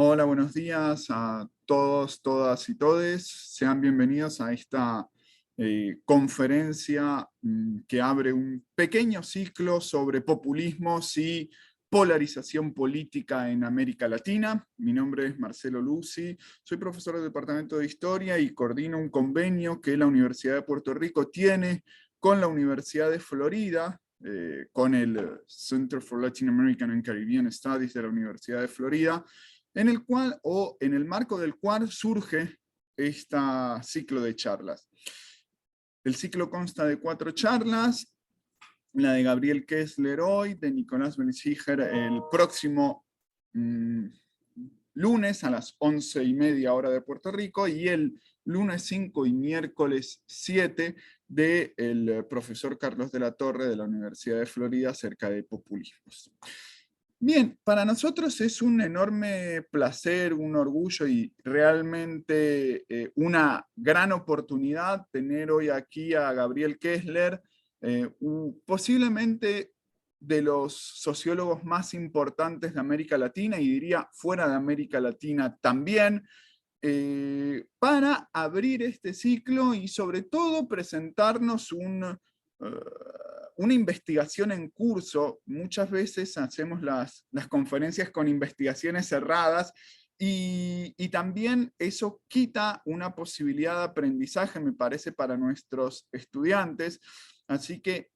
Hola, buenos días a todos, todas y todes. Sean bienvenidos a esta conferencia que abre un pequeño ciclo sobre populismos y polarización política en América Latina. Mi nombre es Marcelo Luzzi, soy profesor del Departamento de Historia y coordino un convenio que la Universidad de Puerto Rico tiene con la Universidad de Florida, con el Center for Latin American and Caribbean Studies de la Universidad de Florida, en el cual, o en el marco del cual surge este ciclo de charlas. El ciclo consta de 4 charlas, la de Gabriel Kessler hoy, de Nicolás Belziger el próximo lunes a las 11:30 hora de Puerto Rico, y el lunes 5 y miércoles 7 del profesor Carlos de la Torre de la Universidad de Florida acerca de populismos. Bien, para nosotros es un enorme placer, un orgullo y realmente una gran oportunidad tener hoy aquí a Gabriel Kessler, posiblemente de los sociólogos más importantes de América Latina, y diría fuera de América Latina también, para abrir este ciclo y sobre todo presentarnos una investigación en curso. Muchas veces hacemos las conferencias con investigaciones cerradas y también eso quita una posibilidad de aprendizaje, me parece, para nuestros estudiantes. Así que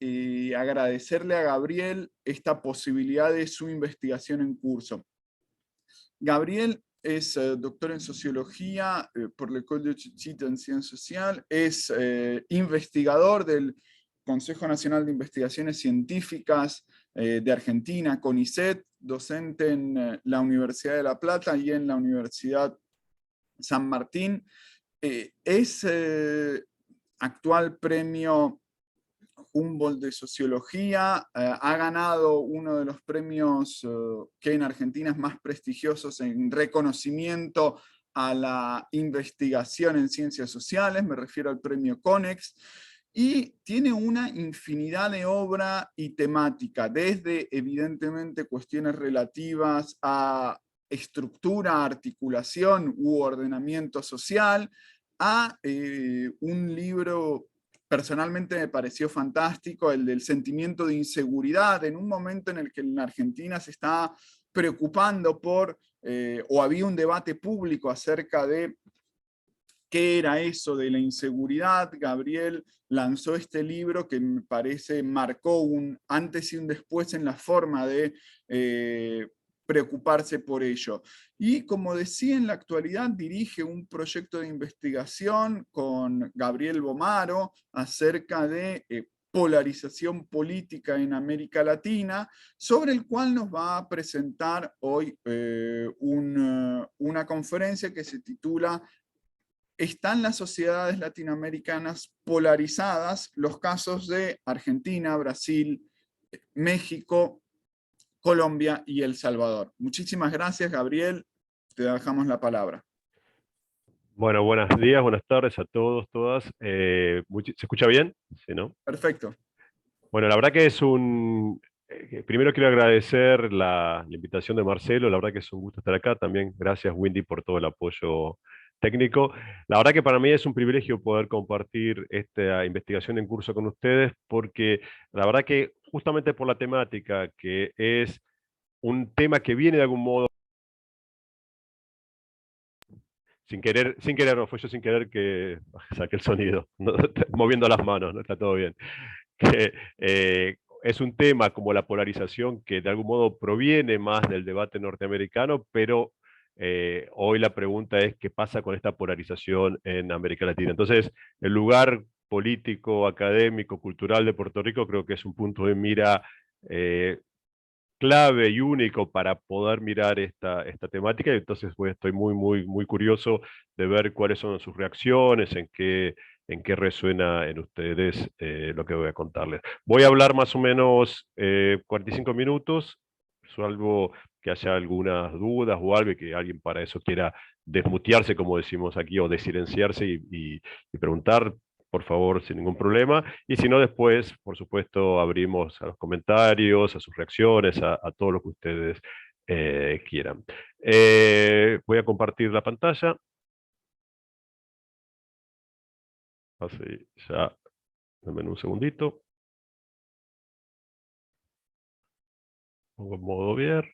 agradecerle a Gabriel esta posibilidad de su investigación en curso. Gabriel es doctor en Sociología por l'École de Chita en Ciencias Sociales, es investigador del Consejo Nacional de Investigaciones Científicas de Argentina, CONICET, docente en la Universidad de La Plata y en la Universidad San Martín. Es actual premio Humboldt de Sociología, ha ganado uno de los premios que en Argentina es más prestigiosos en reconocimiento a la investigación en ciencias sociales, me refiero al premio CONEX, y tiene una infinidad de obra y temática, desde evidentemente cuestiones relativas a estructura, articulación u ordenamiento social, a un libro personalmente me pareció fantástico, el del sentimiento de inseguridad, en un momento en el que en Argentina se está preocupando por, o había un debate público acerca de qué era eso de la inseguridad. Gabriel lanzó este libro que me parece marcó un antes y un después en la forma de preocuparse por ello. Y como decía, en la actualidad dirige un proyecto de investigación con Gabriel Bomaro acerca de polarización política en América Latina, sobre el cual nos va a presentar hoy una conferencia que se titula ¿Están las sociedades latinoamericanas polarizadas? Los casos de Argentina, Brasil, México, Colombia y El Salvador. Muchísimas gracias, Gabriel. Te dejamos la palabra. Bueno, buenos días, buenas tardes a todos, todas. ¿Se escucha bien? ¿Sí, no? Perfecto. Bueno, la verdad que es primero quiero agradecer la invitación de Marcelo, la verdad que es un gusto estar acá. También gracias, Windy, por todo el apoyo técnico. La verdad que para mí es un privilegio poder compartir esta investigación en curso con ustedes, porque la verdad que justamente por la temática, que es un tema que viene de algún modo sin querer, no fue yo sin querer que saqué el sonido, ¿no? Moviendo las manos, no está todo bien. Que es un tema como la polarización que de algún modo proviene más del debate norteamericano, pero hoy la pregunta es qué pasa con esta polarización en América Latina. Entonces, el lugar político, académico, cultural de Puerto Rico creo que es un punto de mira clave y único para poder mirar esta temática, y entonces estoy muy curioso de ver cuáles son sus reacciones, en qué resuena en ustedes lo que voy a contarles. Voy a hablar más o menos 45 minutos, salvo que haya algunas dudas o algo y que alguien para eso quiera desmutearse, como decimos aquí, o desilenciarse y preguntar, por favor, sin ningún problema. Y si no, después, por supuesto, abrimos a los comentarios, a sus reacciones, a todo lo que ustedes quieran. Voy a compartir la pantalla. Así ya, dame un segundito. Pongo en modo ver.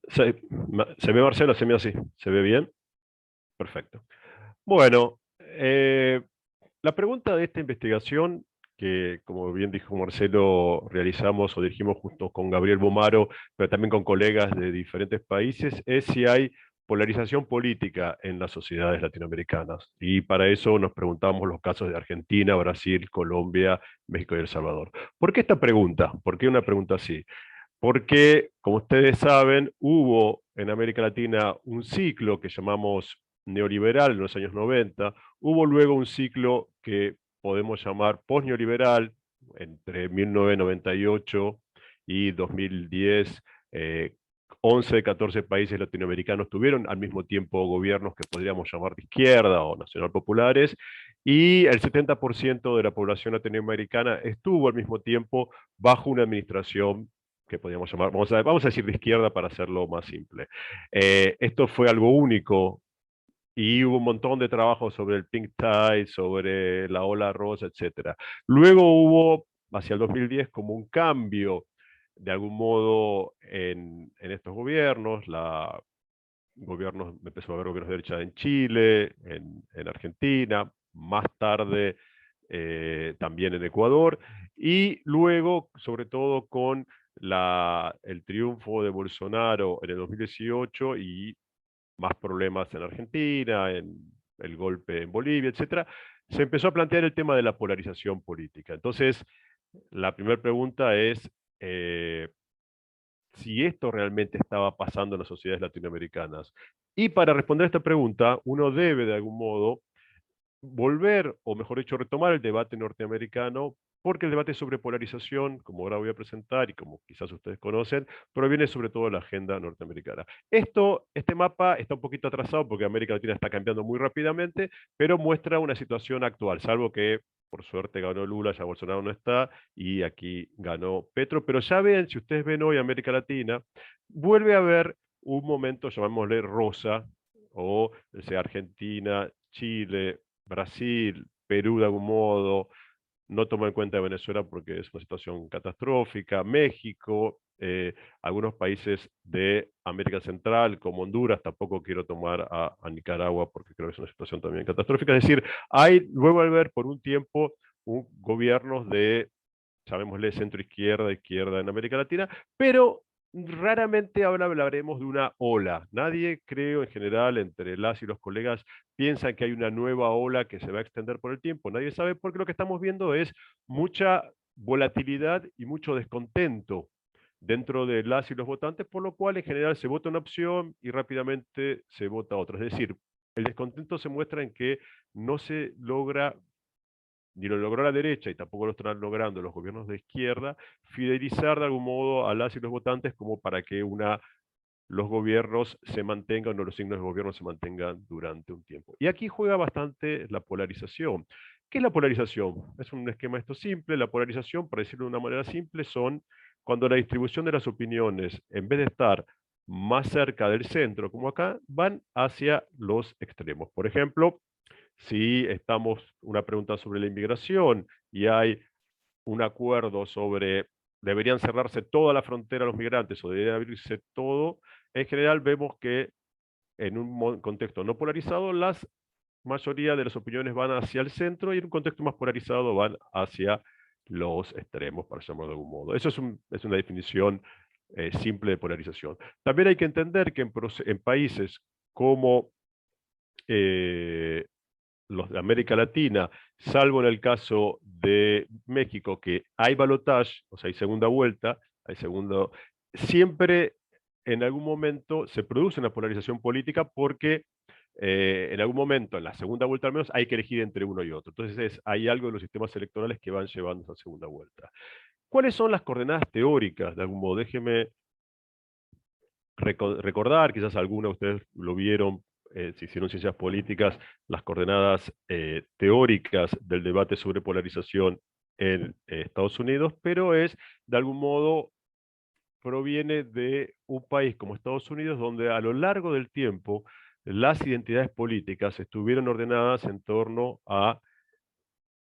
¿Se ve, Marcelo? ¿Se ve así? ¿Se ve bien? Perfecto. Bueno, la pregunta de esta investigación, que como bien dijo Marcelo, realizamos o dirigimos junto con Gabriel Bomaro, pero también con colegas de diferentes países, es si hay polarización política en las sociedades latinoamericanas. Y para eso nos preguntamos los casos de Argentina, Brasil, Colombia, México y El Salvador. ¿Por qué esta pregunta? ¿Por qué una pregunta así? Porque, como ustedes saben, hubo en América Latina un ciclo que llamamos neoliberal en los años 90, hubo luego un ciclo que podemos llamar postneoliberal entre 1998 y 2010. 11 de 14 países latinoamericanos tuvieron al mismo tiempo gobiernos que podríamos llamar de izquierda o nacional populares, y el 70% de la población latinoamericana estuvo al mismo tiempo bajo una administración que podríamos llamar, vamos a decir de izquierda para hacerlo más simple. Esto fue algo único y hubo un montón de trabajo sobre el pink tide, sobre la ola rosa, etc. Luego hubo, hacia el 2010, como un cambio, de algún modo, en estos gobiernos. Empezó a haber gobiernos de derecha en Chile, en Argentina, más tarde también en Ecuador, y luego, sobre todo, con el triunfo de Bolsonaro en el 2018 y más problemas en Argentina, en el golpe en Bolivia, etcétera, se empezó a plantear el tema de la polarización política. Entonces, la primera pregunta es si esto realmente estaba pasando en las sociedades latinoamericanas. Y para responder a esta pregunta, uno debe, de algún modo, volver, o mejor dicho, retomar el debate norteamericano, porque el debate sobre polarización, como ahora voy a presentar y como quizás ustedes conocen, proviene sobre todo de la agenda norteamericana. Este mapa está un poquito atrasado porque América Latina está cambiando muy rápidamente, pero muestra una situación actual, salvo que por suerte ganó Lula, ya Bolsonaro no está, y aquí ganó Petro. Pero ya ven, si ustedes ven hoy América Latina, vuelve a haber un momento, llamémosle rosa, o sea, Argentina, Chile, Brasil, Perú de algún modo, no toma en cuenta Venezuela porque es una situación catastrófica, México, algunos países de América Central como Honduras, tampoco quiero tomar a Nicaragua porque creo que es una situación también catastrófica. Es decir, hay luego al ver por un tiempo gobiernos de, llamémosle centro izquierda, izquierda en América Latina, pero raramente ahora hablaremos de una ola. Nadie, creo, en general, entre las y los colegas, piensan que hay una nueva ola que se va a extender por el tiempo. Nadie sabe, porque lo que estamos viendo es mucha volatilidad y mucho descontento dentro de las y los votantes, por lo cual en general se vota una opción y rápidamente se vota otra. Es decir, el descontento se muestra en que no se logra, ni lo logró la derecha y tampoco lo están logrando los gobiernos de izquierda, fidelizar de algún modo a las y los votantes como para que los gobiernos se mantengan, o los signos de gobierno se mantengan durante un tiempo. Y aquí juega bastante la polarización. ¿Qué es la polarización? Es un esquema esto simple. La polarización, para decirlo de una manera simple, son cuando la distribución de las opiniones, en vez de estar más cerca del centro, como acá, van hacia los extremos. Por ejemplo, si estamos una pregunta sobre la inmigración y hay un acuerdo sobre deberían cerrarse toda la frontera a los migrantes o debería abrirse todo, en general vemos que en un contexto no polarizado, la mayoría de las opiniones van hacia el centro, y en un contexto más polarizado van hacia los extremos, para llamarlo de algún modo. Eso es una definición simple de polarización. También hay que entender que en países como los de América Latina, salvo en el caso de México, que hay balotage, o sea, hay segunda vuelta, siempre en algún momento se produce una polarización política porque en algún momento, en la segunda vuelta al menos, hay que elegir entre uno y otro. Entonces hay algo en los sistemas electorales que van llevando a esa segunda vuelta. ¿Cuáles son las coordenadas teóricas? De algún modo, déjeme recordar, quizás algunos de ustedes lo vieron, si hicieron ciencias políticas, las coordenadas teóricas del debate sobre polarización en Estados Unidos, pero es, de algún modo, proviene de un país como Estados Unidos, donde a lo largo del tiempo las identidades políticas estuvieron ordenadas en torno a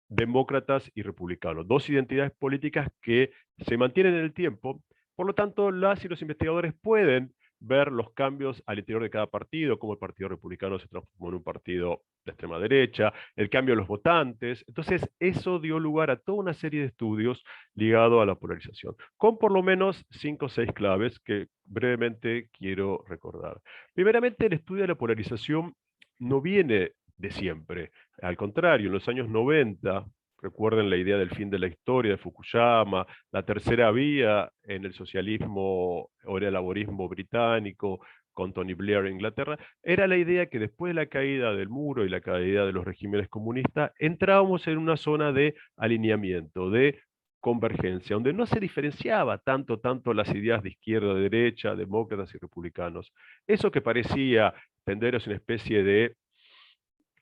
demócratas y republicanos, dos identidades políticas que se mantienen en el tiempo. Por lo tanto, las y los investigadores pueden ver los cambios al interior de cada partido, cómo el Partido Republicano se transformó en un partido de extrema derecha, el cambio de los votantes. Entonces, eso dio lugar a toda una serie de estudios ligados a la polarización, con por lo menos 5 o 6 claves que brevemente quiero recordar. Primeramente, el estudio de la polarización no viene de siempre. Al contrario, en los años 90, recuerden la idea del fin de la historia de Fukuyama, la tercera vía en el socialismo o en el laborismo británico, con Tony Blair en Inglaterra, era la idea que después de la caída del muro y la caída de los regímenes comunistas, entrábamos en una zona de alineamiento, de convergencia, donde no se diferenciaba tanto las ideas de izquierda, de derecha, demócratas y republicanos. Eso que parecía tender a una especie de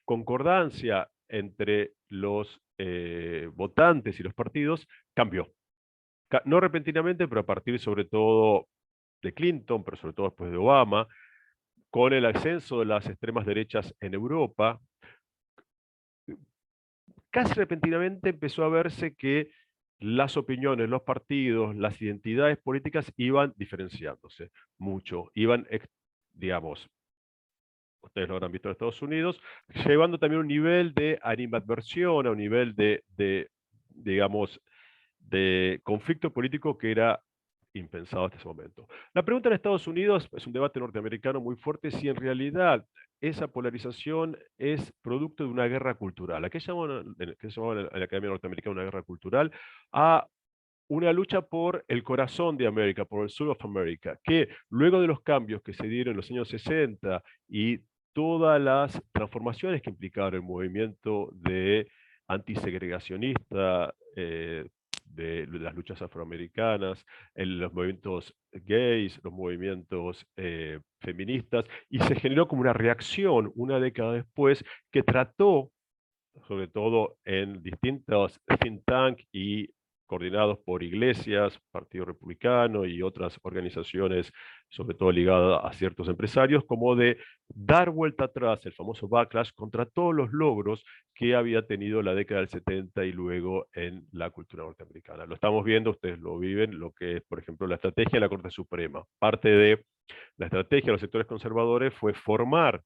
concordancia entre los votantes y los partidos cambió. No repentinamente, pero a partir sobre todo de Clinton, pero sobre todo después de Obama, con el ascenso de las extremas derechas en Europa, casi repentinamente empezó a verse que las opiniones, los partidos, las identidades políticas iban diferenciándose mucho, iban, digamos, ustedes lo habrán visto en Estados Unidos, llevando también un nivel de animadversión, a un nivel digamos, de conflicto político que era impensado hasta ese momento. La pregunta en Estados Unidos es un debate norteamericano muy fuerte, si en realidad esa polarización es producto de una guerra cultural. ¿A qué llaman en la Academia Norteamericana una guerra cultural? A una lucha por el corazón de América, por el Soul of America, que luego de los cambios que se dieron en los años 60 y todas las transformaciones que implicaron el movimiento de antisegregacionista, de las luchas afroamericanas, los movimientos gays, los movimientos feministas, y se generó como una reacción una década después que trató, sobre todo en distintos think tanks y coordinados por iglesias, Partido Republicano y otras organizaciones, sobre todo ligadas a ciertos empresarios, como de dar vuelta atrás, el famoso backlash, contra todos los logros que había tenido la década del 70 y luego en la cultura norteamericana. Lo estamos viendo, ustedes lo viven, lo que es, por ejemplo, la estrategia de la Corte Suprema. Parte de la estrategia de los sectores conservadores fue formar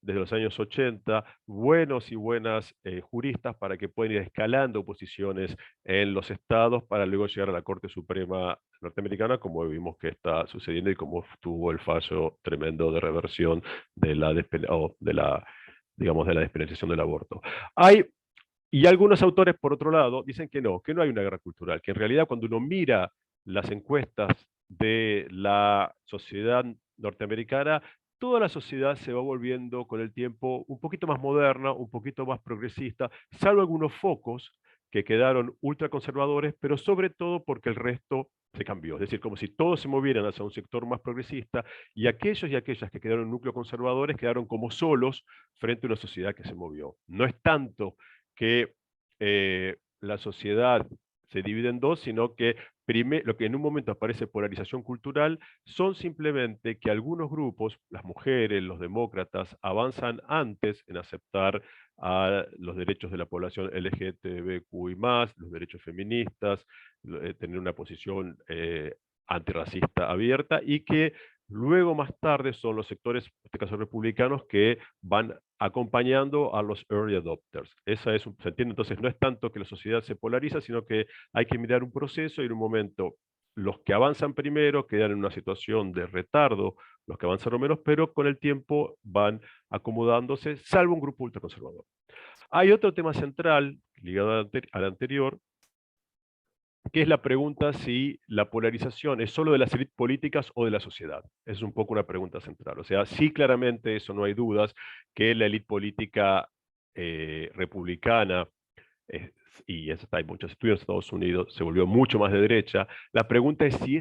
desde los años 80, buenos y buenas juristas para que puedan ir escalando posiciones en los estados para luego llegar a la Corte Suprema norteamericana, como vimos que está sucediendo y como tuvo el fallo tremendo de reversión de digamos, de la despenalización del aborto. Y algunos autores, por otro lado, dicen que no hay una guerra cultural, que en realidad cuando uno mira las encuestas de la sociedad norteamericana, toda la sociedad se va volviendo con el tiempo un poquito más moderna, un poquito más progresista, salvo algunos focos que quedaron ultraconservadores, pero sobre todo porque el resto se cambió. Es decir, como si todos se movieran hacia un sector más progresista y aquellos y aquellas que quedaron en núcleos conservadores quedaron como solos frente a una sociedad que se movió. No es tanto que la sociedad se divide en dos, sino que lo que en un momento aparece polarización cultural son simplemente que algunos grupos, las mujeres, los demócratas, avanzan antes en aceptar a los derechos de la población LGTBQI+, los derechos feministas, tener una posición antirracista abierta, y que luego más tarde son los sectores, en este caso republicanos, que van acompañando a los early adopters. Se entiende, entonces no es tanto que la sociedad se polariza, sino que hay que mirar un proceso y en un momento los que avanzan primero quedan en una situación de retardo, los que avanzaron menos, pero con el tiempo van acomodándose, salvo un grupo ultraconservador. Hay otro tema central ligado al anterior, que es la pregunta si la polarización es solo de las élites políticas o de la sociedad. Es un poco una pregunta central. O sea, sí, claramente, eso no hay dudas, que la élite política republicana, y eso hay muchos estudios en Estados Unidos, se volvió mucho más de derecha. La pregunta es si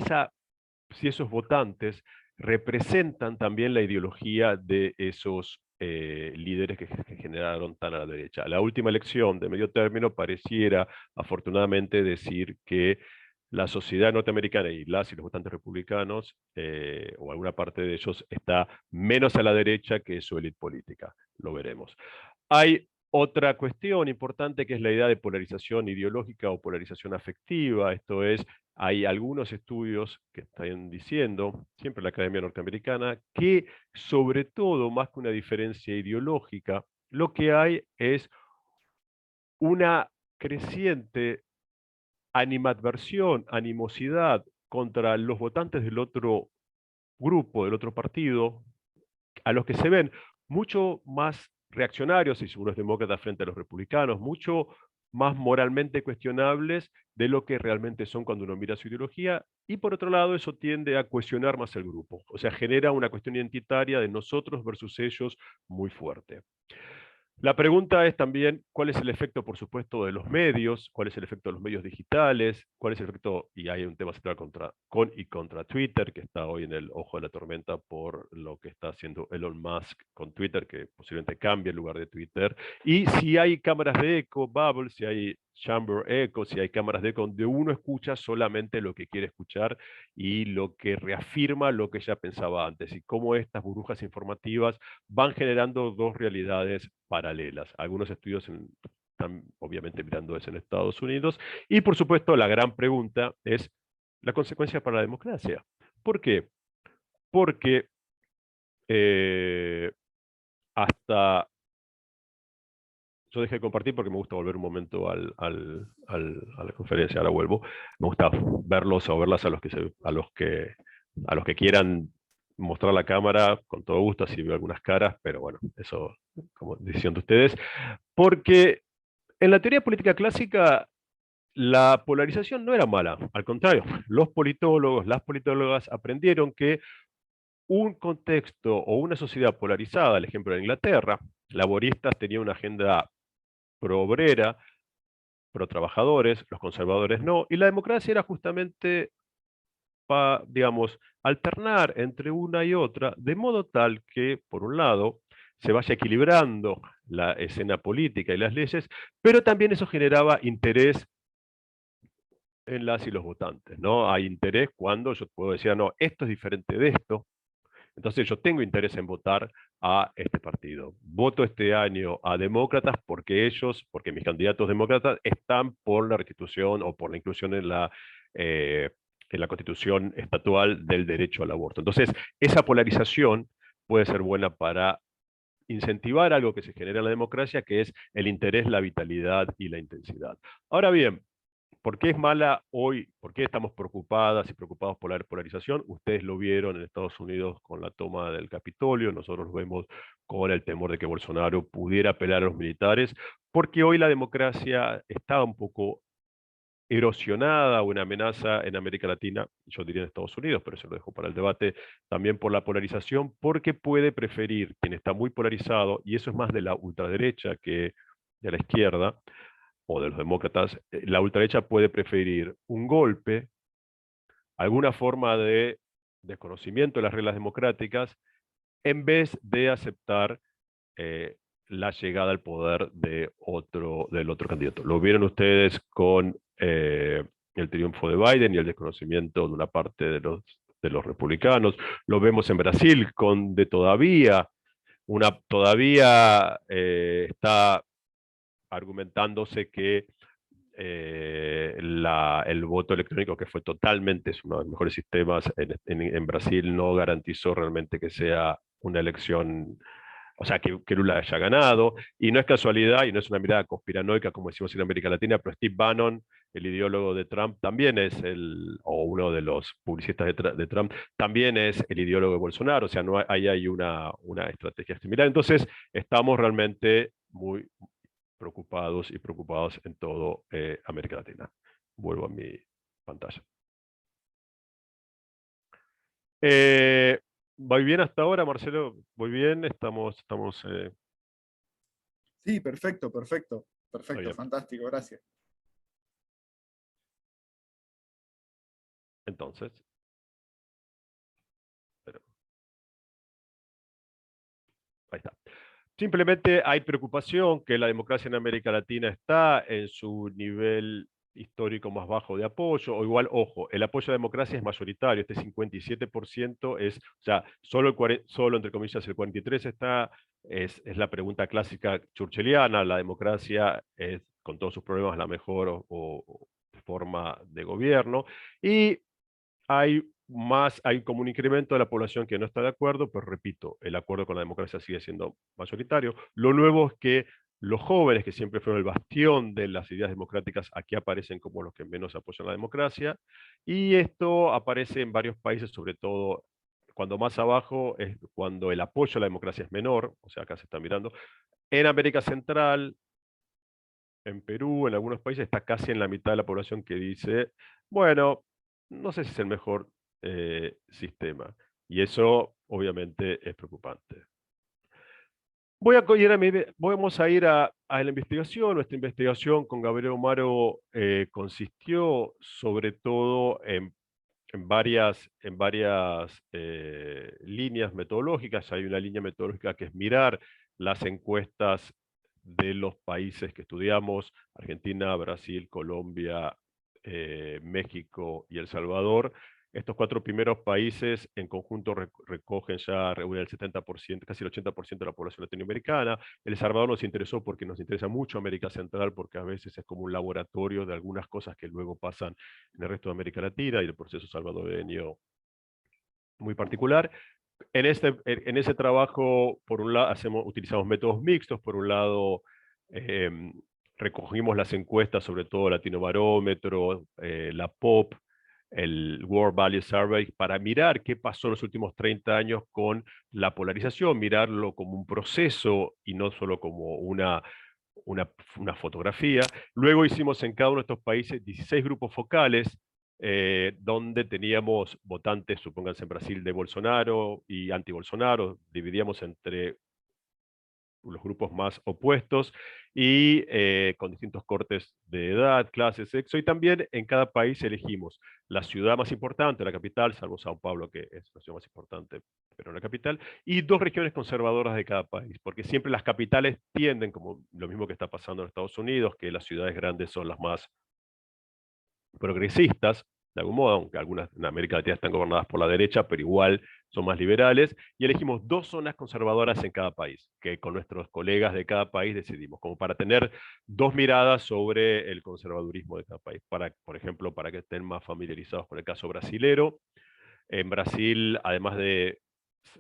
esos votantes representan también la ideología de esos líderes que generaron tan a la derecha. La última elección de medio término pareciera, afortunadamente, decir que la sociedad norteamericana y los votantes republicanos, o alguna parte de ellos, está menos a la derecha que su élite política. Lo veremos. Hay otra cuestión importante que es la idea de polarización ideológica o polarización afectiva. Esto es, hay algunos estudios que están diciendo, siempre la Academia Norteamericana, que sobre todo, más que una diferencia ideológica, lo que hay es una creciente animadversión, animosidad contra los votantes del otro grupo, del otro partido, a los que se ven mucho más reaccionarios, y según los demócratas frente a los republicanos, mucho más moralmente cuestionables de lo que realmente son cuando uno mira su ideología, y por otro lado eso tiende a cohesionar más el grupo, o sea, genera una cuestión identitaria de nosotros versus ellos muy fuerte. La pregunta es también cuál es el efecto, por supuesto, de los medios, cuál es el efecto de los medios digitales, cuál es el efecto, y hay un tema central contra Twitter, que está hoy en el ojo de la tormenta por lo que está haciendo Elon Musk con Twitter, que posiblemente cambie el lugar de Twitter, y si hay cámaras de eco, bubble, si hay chamber echo, si hay cámaras de eco donde uno escucha solamente lo que quiere escuchar y lo que reafirma lo que ya pensaba antes, y cómo estas burbujas informativas van generando dos realidades paralelas. Algunos estudios están obviamente mirando eso en Estados Unidos. Y por supuesto la gran pregunta es la consecuencia para la democracia. ¿Por qué? Porque hasta... Yo dejé de compartir porque me gusta volver un momento a la conferencia, ahora vuelvo. Me gusta verlos o verlas a los que quieran mostrar la cámara, con todo gusto, así veo algunas caras, pero bueno, eso como decisión de ustedes. Porque en la teoría política clásica, la polarización no era mala, al contrario, los politólogos, las politólogas aprendieron que un contexto o una sociedad polarizada, el ejemplo de Inglaterra, laboristas tenían una agenda pro obrera, pro trabajadores, los conservadores no, y la democracia era justamente, digamos, alternar entre una y otra, de modo tal que, por un lado, se vaya equilibrando la escena política y las leyes, pero también eso generaba interés en las y los votantes, ¿no? Hay interés cuando yo puedo decir, no, esto es diferente de esto, entonces yo tengo interés en votar a este partido. Voto este año a demócratas porque mis candidatos demócratas están por la restitución o por la inclusión en la constitución estatual del derecho al aborto. Entonces, esa polarización puede ser buena para incentivar algo que se genera en la democracia, que es el interés, la vitalidad y la intensidad. Ahora bien, ¿por qué es mala hoy? ¿Por qué estamos preocupadas y preocupados por la polarización? Ustedes lo vieron en Estados Unidos con la toma del Capitolio, nosotros lo vemos con el temor de que Bolsonaro pudiera apelar a los militares, porque hoy la democracia está un poco erosionada, una amenaza en América Latina, yo diría en Estados Unidos, pero eso lo dejo para el debate, también por la polarización, porque puede preferir quien está muy polarizado, y eso es más de la ultraderecha que de la izquierda, o de los demócratas, la ultraderecha puede preferir un golpe, alguna forma de desconocimiento de las reglas democráticas, en vez de aceptar la llegada al poder del otro candidato. Lo vieron ustedes con el triunfo de Biden y el desconocimiento de una parte de los republicanos. Lo vemos en Brasil con todavía está argumentándose que el voto electrónico, que fue totalmente, es uno de los mejores sistemas en Brasil, no garantizó realmente que sea una elección, o sea, que Lula haya ganado, y no es casualidad, y no es una mirada conspiranoica, como decimos en América Latina, pero Steve Bannon, el ideólogo de Trump, también es o uno de los publicistas de Trump, también es el ideólogo de Bolsonaro, o sea, no hay una estrategia similar. Entonces, estamos realmente muy preocupados y preocupados en todo América Latina. Vuelvo a mi pantalla. ¿Voy bien hasta ahora, Marcelo? ¿Voy bien? Estamos Sí, perfecto, perfecto, está perfecto, bien. fantástico, gracias. Entonces, pero, ahí está. Simplemente hay preocupación que la democracia en América Latina está en su nivel histórico más bajo de apoyo, o igual, ojo, el apoyo a la democracia es mayoritario, este 57% es, o sea, solo entre comillas el 43 está, es la pregunta clásica churchilliana, la democracia es, con todos sus problemas, la mejor o forma de gobierno, y hay como un incremento de la población que no está de acuerdo, pero repito, el acuerdo con la democracia sigue siendo mayoritario. Lo nuevo es que los jóvenes, que siempre fueron el bastión de las ideas democráticas, aquí aparecen como los que menos apoyan la democracia, y esto aparece en varios países, sobre todo cuando más abajo es cuando el apoyo a la democracia es menor, o sea, acá se está mirando. En América Central, en Perú, en algunos países, está casi en la mitad de la población que dice, bueno, no sé si es el mejor sistema. Y eso obviamente es preocupante. Vamos a ir a la investigación. Nuestra investigación con Gabriel Omaro consistió sobre todo en varias líneas metodológicas. Hay una línea metodológica que es mirar las encuestas de los países que estudiamos: Argentina, Brasil, Colombia, México y El Salvador. Estos 4 primeros países en conjunto recogen ya, reúnen el 70%, casi el 80% de la población latinoamericana. El Salvador nos interesó porque nos interesa mucho América Central, porque a veces es como un laboratorio de algunas cosas que luego pasan en el resto de América Latina, y el proceso salvadoreño muy particular. En ese trabajo, por un lado, utilizamos métodos mixtos. Por un lado, eh, recogimos las encuestas, sobre todo Latinobarómetro, la POP, el World Value Survey, para mirar qué pasó en los últimos 30 años con la polarización, mirarlo como un proceso y no solo como una fotografía. Luego hicimos en cada uno de estos países 16 grupos focales, donde teníamos votantes, supónganse en Brasil, de Bolsonaro y anti-Bolsonaro. Dividíamos entre los grupos más opuestos y con distintos cortes de edad, clase, sexo, y también en cada país elegimos la ciudad más importante, la capital, salvo Sao Paulo, que es la ciudad más importante, pero no la capital, y 2 regiones conservadoras de cada país, porque siempre las capitales tienden, como lo mismo que está pasando en Estados Unidos, que las ciudades grandes son las más progresistas, de algún modo, aunque algunas en América Latina están gobernadas por la derecha, pero igual son más liberales, y elegimos 2 zonas conservadoras en cada país, que con nuestros colegas de cada país decidimos, como para tener 2 miradas sobre el conservadurismo de cada país, por ejemplo, para que estén más familiarizados con el caso brasilero. En Brasil, además de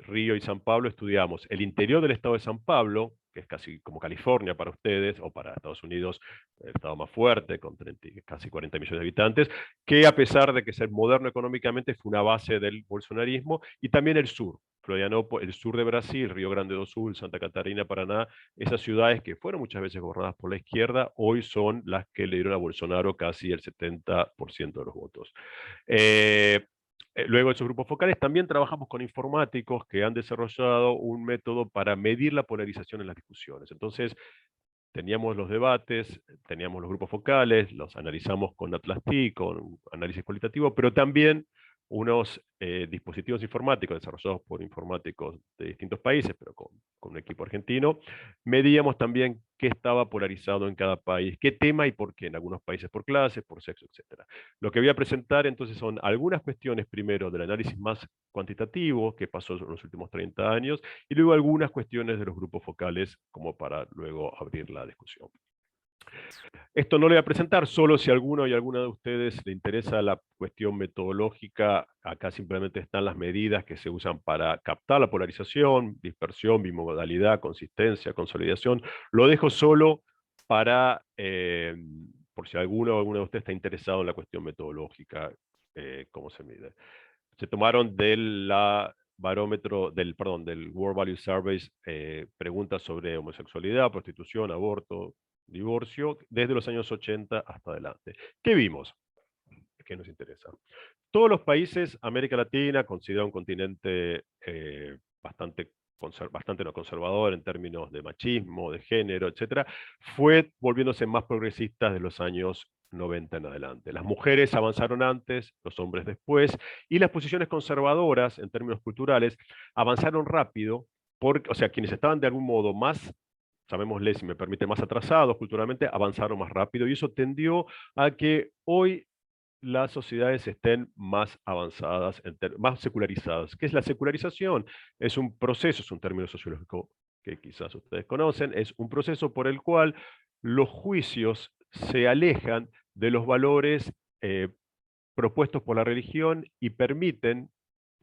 Río y San Pablo, estudiamos el interior del estado de San Pablo, que es casi como California para ustedes, o para Estados Unidos, el estado más fuerte, con casi 40 millones de habitantes, que a pesar de que ser moderno económicamente, fue una base del bolsonarismo. Y también el sur, Florianópolis, el sur de Brasil, Río Grande do Sul, Santa Catarina, Paraná, esas ciudades que fueron muchas veces gobernadas por la izquierda, hoy son las que le dieron a Bolsonaro casi el 70% de los votos. Eh, Luego de esos grupos focales, también trabajamos con informáticos que han desarrollado un método para medir la polarización en las discusiones. Entonces, teníamos los debates, teníamos los grupos focales, los analizamos con Atlas-T, con análisis cualitativo, pero también unos dispositivos informáticos desarrollados por informáticos de distintos países, pero con un equipo argentino. Medíamos también qué estaba polarizado en cada país, qué tema y por qué, en algunos países por clases, por sexo, etc. Lo que voy a presentar entonces son algunas cuestiones, primero del análisis más cuantitativo que pasó en los últimos 30 años, y luego algunas cuestiones de los grupos focales, como para luego abrir la discusión. Esto no lo voy a presentar, solo si alguno y alguna de ustedes le interesa la cuestión metodológica. Acá simplemente están las medidas que se usan para captar la polarización: dispersión, bimodalidad, consistencia, consolidación. Lo dejo solo para, por si alguno o alguna de ustedes está interesado en la cuestión metodológica, cómo se mide. Se tomaron del World Value Surveys, preguntas sobre homosexualidad, prostitución, aborto, divorcio, desde los años 80 hasta adelante. ¿Qué vimos? ¿Qué nos interesa? Todos los países, América Latina, considera un continente bastante no conservador en términos de machismo, de género, etcétera, fue volviéndose más progresistas de los años 90 en adelante. Las mujeres avanzaron antes, los hombres después, y las posiciones conservadoras en términos culturales avanzaron rápido, o sea, quienes estaban de algún modo más, llamémosle, si me permite, más atrasados culturalmente, avanzaron más rápido y eso tendió a que hoy las sociedades estén más avanzadas, más secularizadas. ¿Qué es la secularización? Es un proceso, es un término sociológico que quizás ustedes conocen, es un proceso por el cual los juicios se alejan de los valores propuestos por la religión y permiten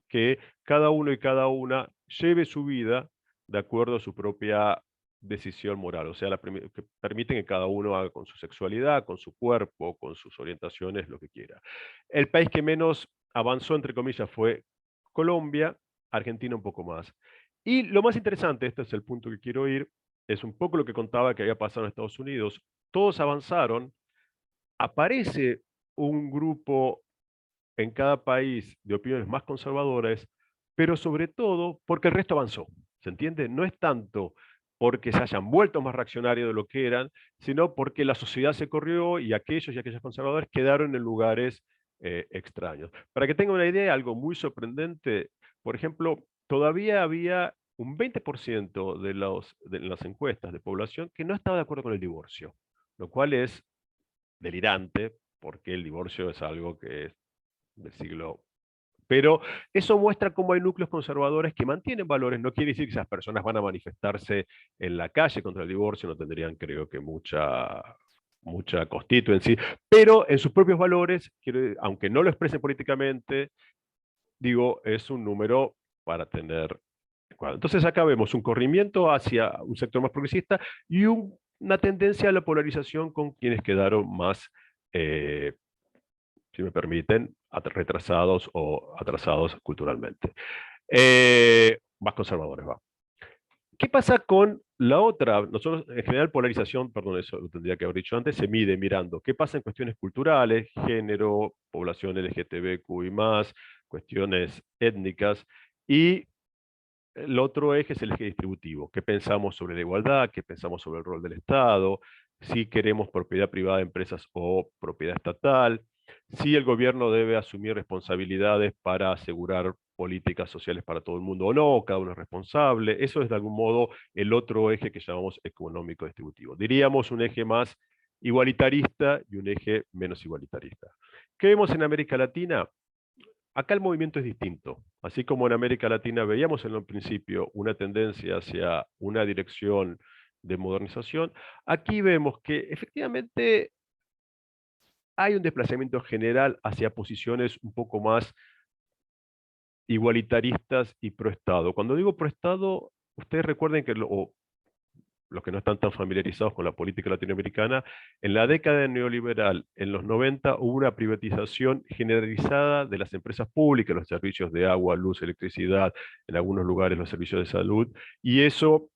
que cada uno y cada una lleve su vida de acuerdo a su propia decisión moral, o sea, que permiten que cada uno haga con su sexualidad, con su cuerpo, con sus orientaciones, lo que quiera. El país que menos avanzó, entre comillas, fue Colombia, Argentina un poco más. Y lo más interesante, este es el punto que quiero ir, es un poco lo que contaba que había pasado en Estados Unidos. Todos avanzaron, aparece un grupo en cada país de opiniones más conservadoras, pero sobre todo porque el resto avanzó. ¿Se entiende? No es tanto porque se hayan vuelto más reaccionarios de lo que eran, sino porque la sociedad se corrió y aquellos y aquellas conservadores quedaron en lugares extraños. Para que tengan una idea, algo muy sorprendente, por ejemplo, todavía había un 20% de las encuestas de población que no estaba de acuerdo con el divorcio, lo cual es delirante porque el divorcio es algo que es del siglo. Pero eso muestra cómo hay núcleos conservadores que mantienen valores. No quiere decir que esas personas van a manifestarse en la calle contra el divorcio, no tendrían, creo que, mucha constituencia, pero en sus propios valores, aunque no lo expresen políticamente, digo, es un número para tener en cuenta. Entonces acá vemos un corrimiento hacia un sector más progresista y una tendencia a la polarización con quienes quedaron más si me permiten, retrasados o atrasados culturalmente. Más conservadores, va. ¿Qué pasa con la otra? Nosotros, en general, polarización, perdón, eso lo tendría que haber dicho antes, se mide mirando qué pasa en cuestiones culturales, género, población LGTBQI+, cuestiones étnicas, y el otro eje es el eje distributivo. ¿Qué pensamos sobre la igualdad? ¿Qué pensamos sobre el rol del Estado? Si queremos propiedad privada de empresas o propiedad estatal. Si el gobierno debe asumir responsabilidades para asegurar políticas sociales para todo el mundo o no, cada uno es responsable. Eso es de algún modo el otro eje que llamamos económico distributivo. Diríamos un eje más igualitarista y un eje menos igualitarista. ¿Qué vemos en América Latina? Acá el movimiento es distinto. Así como en América Latina veíamos en un principio una tendencia hacia una dirección de modernización, aquí vemos que efectivamente hay un desplazamiento general hacia posiciones un poco más igualitaristas y pro Estado. Cuando digo pro Estado, ustedes recuerden que los que no están tan familiarizados con la política latinoamericana, en la década neoliberal, en los 90, hubo una privatización generalizada de las empresas públicas, los servicios de agua, luz, electricidad, en algunos lugares los servicios de salud, y eso,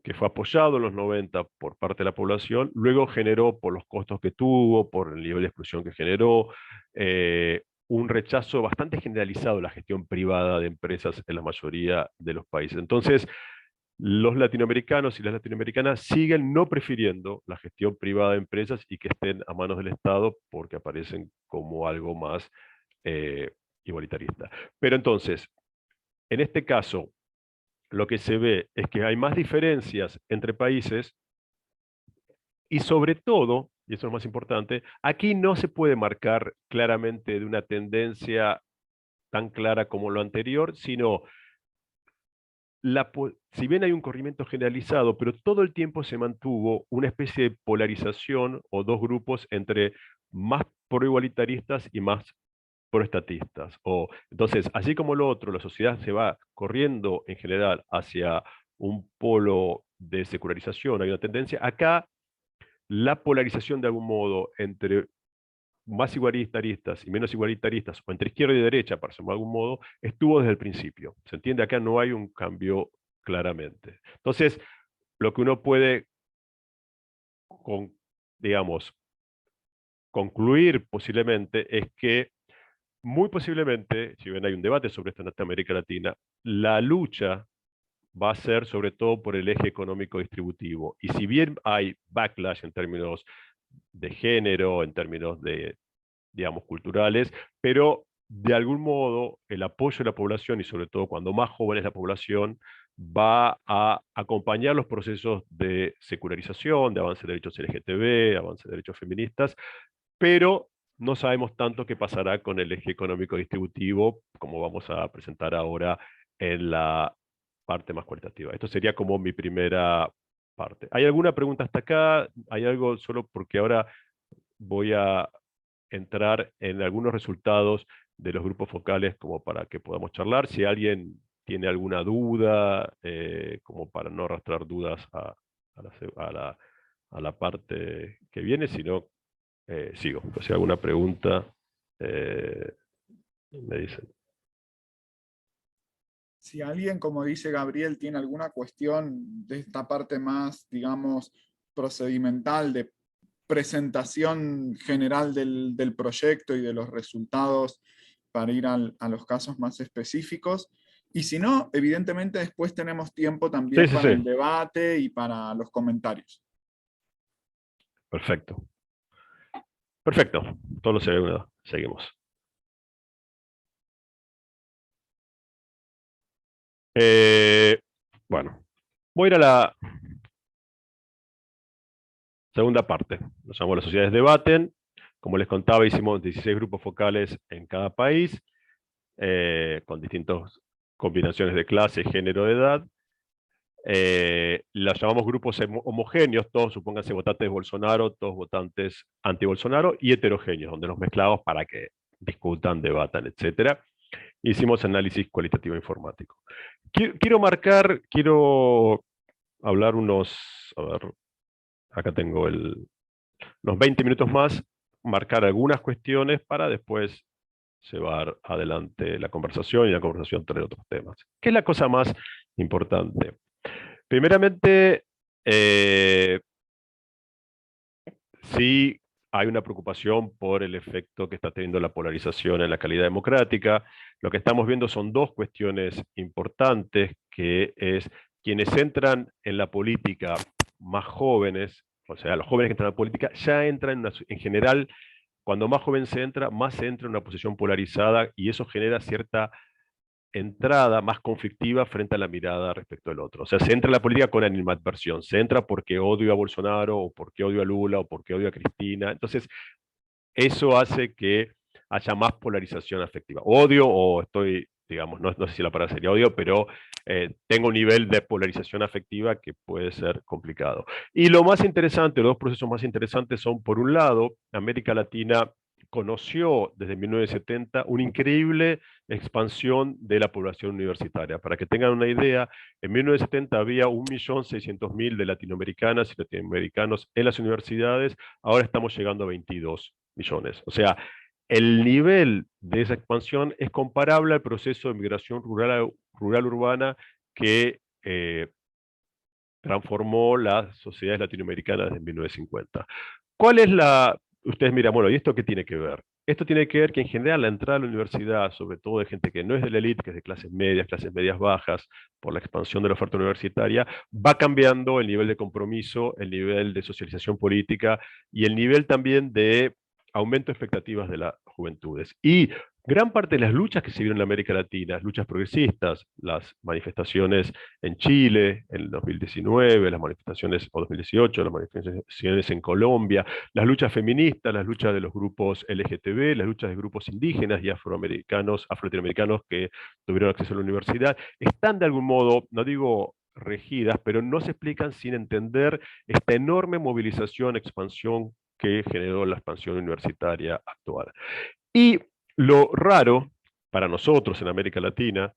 que fue apoyado en los 90 por parte de la población, luego generó, por los costos que tuvo, por el nivel de exclusión que generó, un rechazo bastante generalizado de la gestión privada de empresas en la mayoría de los países. Entonces, los latinoamericanos y las latinoamericanas siguen no prefiriendo la gestión privada de empresas y que estén a manos del Estado porque aparecen como algo más eh, igualitarista. Pero entonces, en este caso, lo que se ve es que hay más diferencias entre países y sobre todo, y eso es lo más importante, aquí no se puede marcar claramente de una tendencia tan clara como lo anterior, sino si bien hay un corrimiento generalizado, pero todo el tiempo se mantuvo una especie de polarización o dos grupos entre más proigualitaristas y más proestatistas. Entonces, así como lo otro, la sociedad se va corriendo en general hacia un polo de secularización, hay una tendencia, acá la polarización de algún modo entre más igualitaristas y menos igualitaristas, o entre izquierda y derecha, para decirlo de algún modo, estuvo desde el principio. ¿Se entiende? Acá no hay un cambio claramente. Entonces, lo que uno puede, digamos, concluir posiblemente es que muy posiblemente, si bien hay un debate sobre esto en América Latina, la lucha va a ser sobre todo por el eje económico distributivo. Y si bien hay backlash en términos de género, en términos de digamos, culturales, pero de algún modo el apoyo de la población, y sobre todo cuando más joven es la población, va a acompañar los procesos de secularización, de avance de derechos LGTB, avance de derechos feministas, pero no sabemos tanto qué pasará con el eje económico distributivo, como vamos a presentar ahora en la parte más cualitativa. Esto sería como mi primera parte. ¿Hay alguna pregunta hasta acá? ¿Hay algo solo porque ahora voy a entrar en algunos resultados de los grupos focales como para que podamos charlar? Si alguien tiene alguna duda, como para no arrastrar dudas a la parte que viene, si no, sigo. Si hay alguna pregunta, me dicen. Si alguien, como dice Gabriel, tiene alguna cuestión de esta parte más, digamos, procedimental de presentación general del proyecto y de los resultados para ir a los casos más específicos. Y si no, evidentemente después tenemos tiempo Sí, también sí, para el sí. debate y para los comentarios. Perfecto. Perfecto. Todo lo seguimos. Bueno, voy a ir a la segunda parte. Nos llamamos Las sociedades debaten. Como les contaba, hicimos 16 grupos focales en cada país, con distintas combinaciones de clase, género, edad. Las llamamos grupos homogéneos, todos supónganse votantes de Bolsonaro, todos votantes anti-Bolsonaro, y heterogéneos, donde los mezclamos para que discutan, debatan, etc. Hicimos análisis cualitativo informático. Quiero hablar a ver, acá tengo unos 20 minutos más, marcar algunas cuestiones para después llevar adelante la conversación y la conversación trae otros temas. ¿Qué es la cosa más importante? Primeramente, sí hay una preocupación por el efecto que está teniendo la polarización en la calidad democrática. Lo que estamos viendo son dos cuestiones importantes, que es quienes entran en la política más jóvenes, o sea, los jóvenes que entran en la política ya entran en general, cuando más joven más se entra en una posición polarizada y eso genera cierta entrada más conflictiva frente a la mirada respecto al otro. O sea, se entra en la política con animadversión, se entra porque odio a Bolsonaro, o porque odio a Lula, o porque odio a Cristina. Entonces, eso hace que haya más polarización afectiva. Odio, o estoy, digamos, no sé si la palabra sería odio, pero tengo un nivel de polarización afectiva que puede ser complicado. Y lo más interesante, los dos procesos más interesantes son, por un lado, América Latina conoció desde 1970 una increíble expansión de la población universitaria. Para que tengan una idea, en 1970 había 1.600.000 de latinoamericanas y latinoamericanos en las universidades, ahora estamos llegando a 22 millones. O sea, el nivel de esa expansión es comparable al proceso de migración rural-urbana que transformó las sociedades latinoamericanas desde 1950. ¿Cuál es la...? Ustedes miran, bueno, ¿y esto qué tiene que ver? Esto tiene que ver que en general la entrada a la universidad, sobre todo de gente que no es de la élite, que es de clases medias bajas, por la expansión de la oferta universitaria, va cambiando el nivel de compromiso, el nivel de socialización política y el nivel también de aumento de expectativas de las juventudes. Y gran parte de las luchas que se vieron en América Latina, las luchas progresistas, las manifestaciones en Chile en el 2019, las manifestaciones, o 2018, las manifestaciones en Colombia, las luchas feministas, las luchas de los grupos LGTB, las luchas de grupos indígenas y afro-latinoamericanos que tuvieron acceso a la universidad, están de algún modo, no digo regidas, pero no se explican sin entender esta enorme movilización, expansión que generó la expansión universitaria actual. Y lo raro para nosotros en América Latina,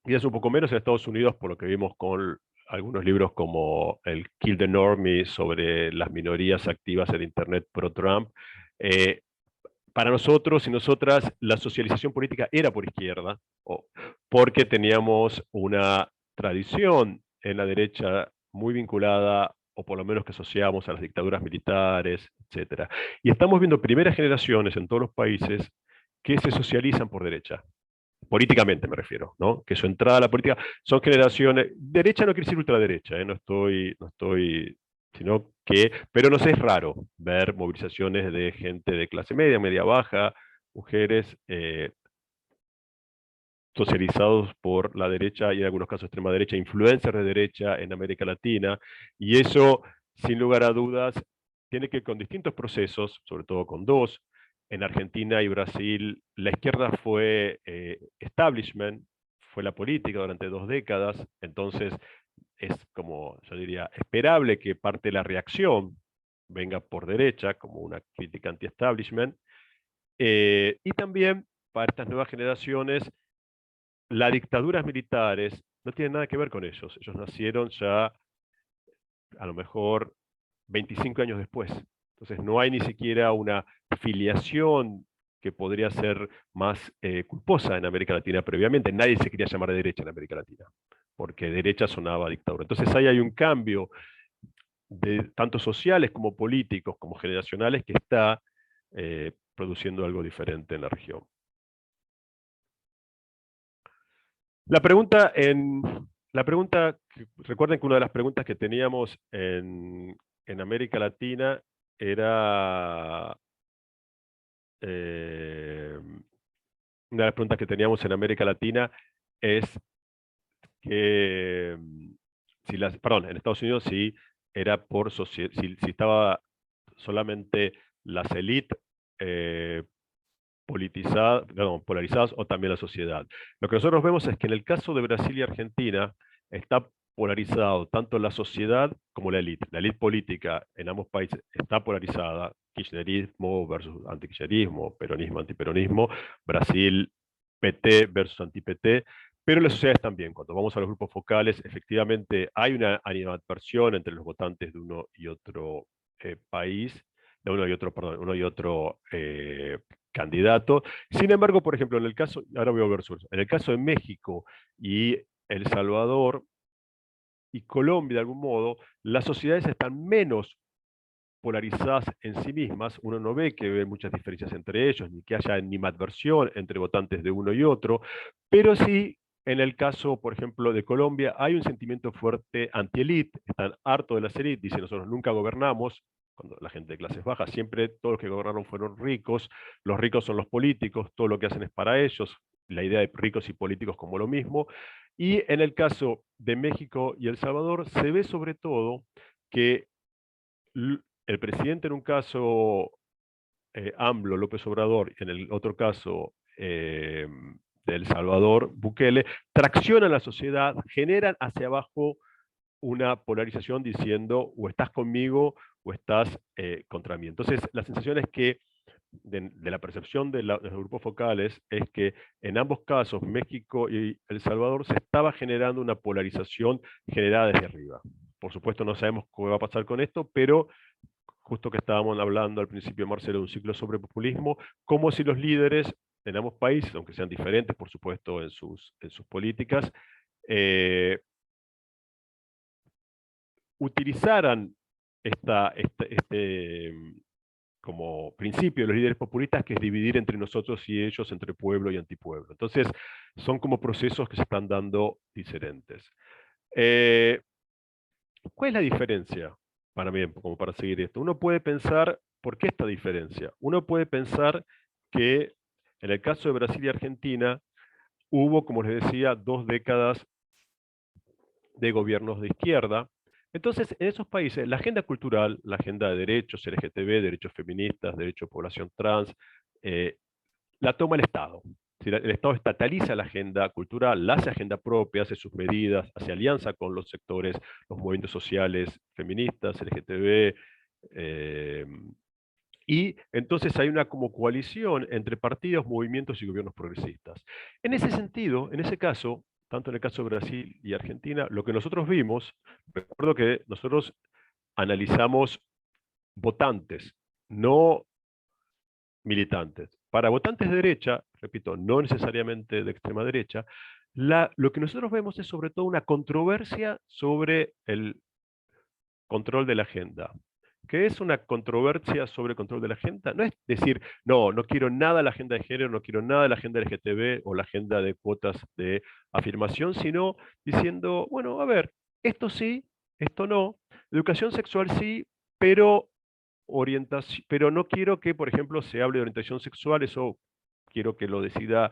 y es un poco menos en Estados Unidos por lo que vimos con algunos libros como el Kill the Normie sobre las minorías activas en Internet pro-Trump, para nosotros y nosotras la socialización política era por izquierda, porque teníamos una tradición en la derecha muy vinculada, o por lo menos que asociamos a las dictaduras militares, etc. Y estamos viendo primeras generaciones en todos los países que se socializan por derecha. Políticamente me refiero, ¿no? Que su entrada a la política son generaciones, derecha no quiere decir ultraderecha, no estoy, sino que, pero nos es raro ver movilizaciones de gente de clase media, media baja, mujeres, socializados por la derecha y en algunos casos extrema derecha, influencers de derecha en América Latina, y eso, sin lugar a dudas, tiene que ver con distintos procesos, sobre todo con dos. En Argentina y Brasil, la izquierda fue establishment, fue la política durante 2 décadas, entonces es como, yo diría, esperable que parte de la reacción venga por derecha, como una crítica anti-establishment, y también para estas nuevas generaciones, las dictaduras militares no tienen nada que ver con ellos. Ellos nacieron ya a lo mejor 25 años después. Entonces no hay ni siquiera una filiación que podría ser más culposa en América Latina previamente. Nadie se quería llamar de derecha en América Latina, porque derecha sonaba a dictadura. Entonces ahí hay un cambio de tanto sociales como políticos, como generacionales, que está produciendo algo diferente en la región. La pregunta, recuerden que una de las preguntas que teníamos en América Latina era, una de las preguntas que teníamos en América Latina es que, perdón, en Estados Unidos si era por si estaba solamente las élites polarizadas o también la sociedad. Lo que nosotros vemos es que en el caso de Brasil y Argentina está polarizado tanto la sociedad como la élite. La élite política en ambos países está polarizada, kirchnerismo versus antikirchnerismo, peronismo, antiperonismo, Brasil, PT versus anti-PT, pero las sociedades también. Cuando vamos a los grupos focales, efectivamente hay una animadversión entre los votantes de uno y otro país, de uno y otro candidato. Sin embargo, por ejemplo, en el caso, ahora voy a ver en el caso de México y El Salvador y Colombia, de algún modo, las sociedades están menos polarizadas en sí mismas. Uno no ve que hay muchas diferencias entre ellos, ni que haya animadversión entre votantes de uno y otro, pero sí, en el caso, por ejemplo, de Colombia, hay un sentimiento fuerte anti-élite, están hartos de las élites, dicen nosotros nunca gobernamos, cuando la gente de clases bajas, siempre todos los que gobernaron fueron ricos, los ricos son los políticos, todo lo que hacen es para ellos, la idea de ricos y políticos como lo mismo, y en el caso de México y El Salvador se ve sobre todo que el presidente en un caso, AMLO, López Obrador, y en el otro caso, de El Salvador, Bukele, traccionan la sociedad, generan hacia abajo una polarización diciendo o estás conmigo o estás contra mí. Entonces, la sensación es que de la percepción de los grupos focales es que en ambos casos, México y El Salvador, se estaba generando una polarización generada desde arriba. Por supuesto, no sabemos qué va a pasar con esto, pero justo que estábamos hablando al principio, Marcelo, de un ciclo sobre populismo, como si los líderes en ambos países, aunque sean diferentes, por supuesto, en sus políticas, utilizaran este como principio de los líderes populistas, que es dividir entre nosotros y ellos, entre pueblo y antipueblo. Entonces, son como procesos que se están dando diferentes. ¿Cuál es la diferencia? Para mí, como para seguir esto. Uno puede pensar, ¿por qué esta diferencia? Uno puede pensar que en el caso de Brasil y Argentina hubo, como les decía, 2 décadas de gobiernos de izquierda. Entonces, en esos países, la agenda cultural, la agenda de derechos LGTB, derechos feministas, derechos de población trans, la toma el Estado. El Estado estataliza la agenda cultural, la hace agenda propia, hace sus medidas, hace alianza con los sectores, los movimientos sociales feministas, LGTB, y entonces hay una como coalición entre partidos, movimientos y gobiernos progresistas. En ese sentido, en ese caso, tanto en el caso de Brasil y Argentina, lo que nosotros vimos, recuerdo que nosotros analizamos votantes, no militantes. Para votantes de derecha, repito, no necesariamente de extrema derecha, lo que nosotros vemos es sobre todo una controversia sobre el control de la agenda. ¿Qué es una controversia sobre el control de la agenda? No es decir, no quiero nada de la agenda de género, no quiero nada de la agenda LGTB o la agenda de cuotas de afirmación, sino diciendo, bueno, a ver, esto sí, esto no, educación sexual sí, pero pero no quiero que, por ejemplo, se hable de orientación sexual, eso quiero que lo decida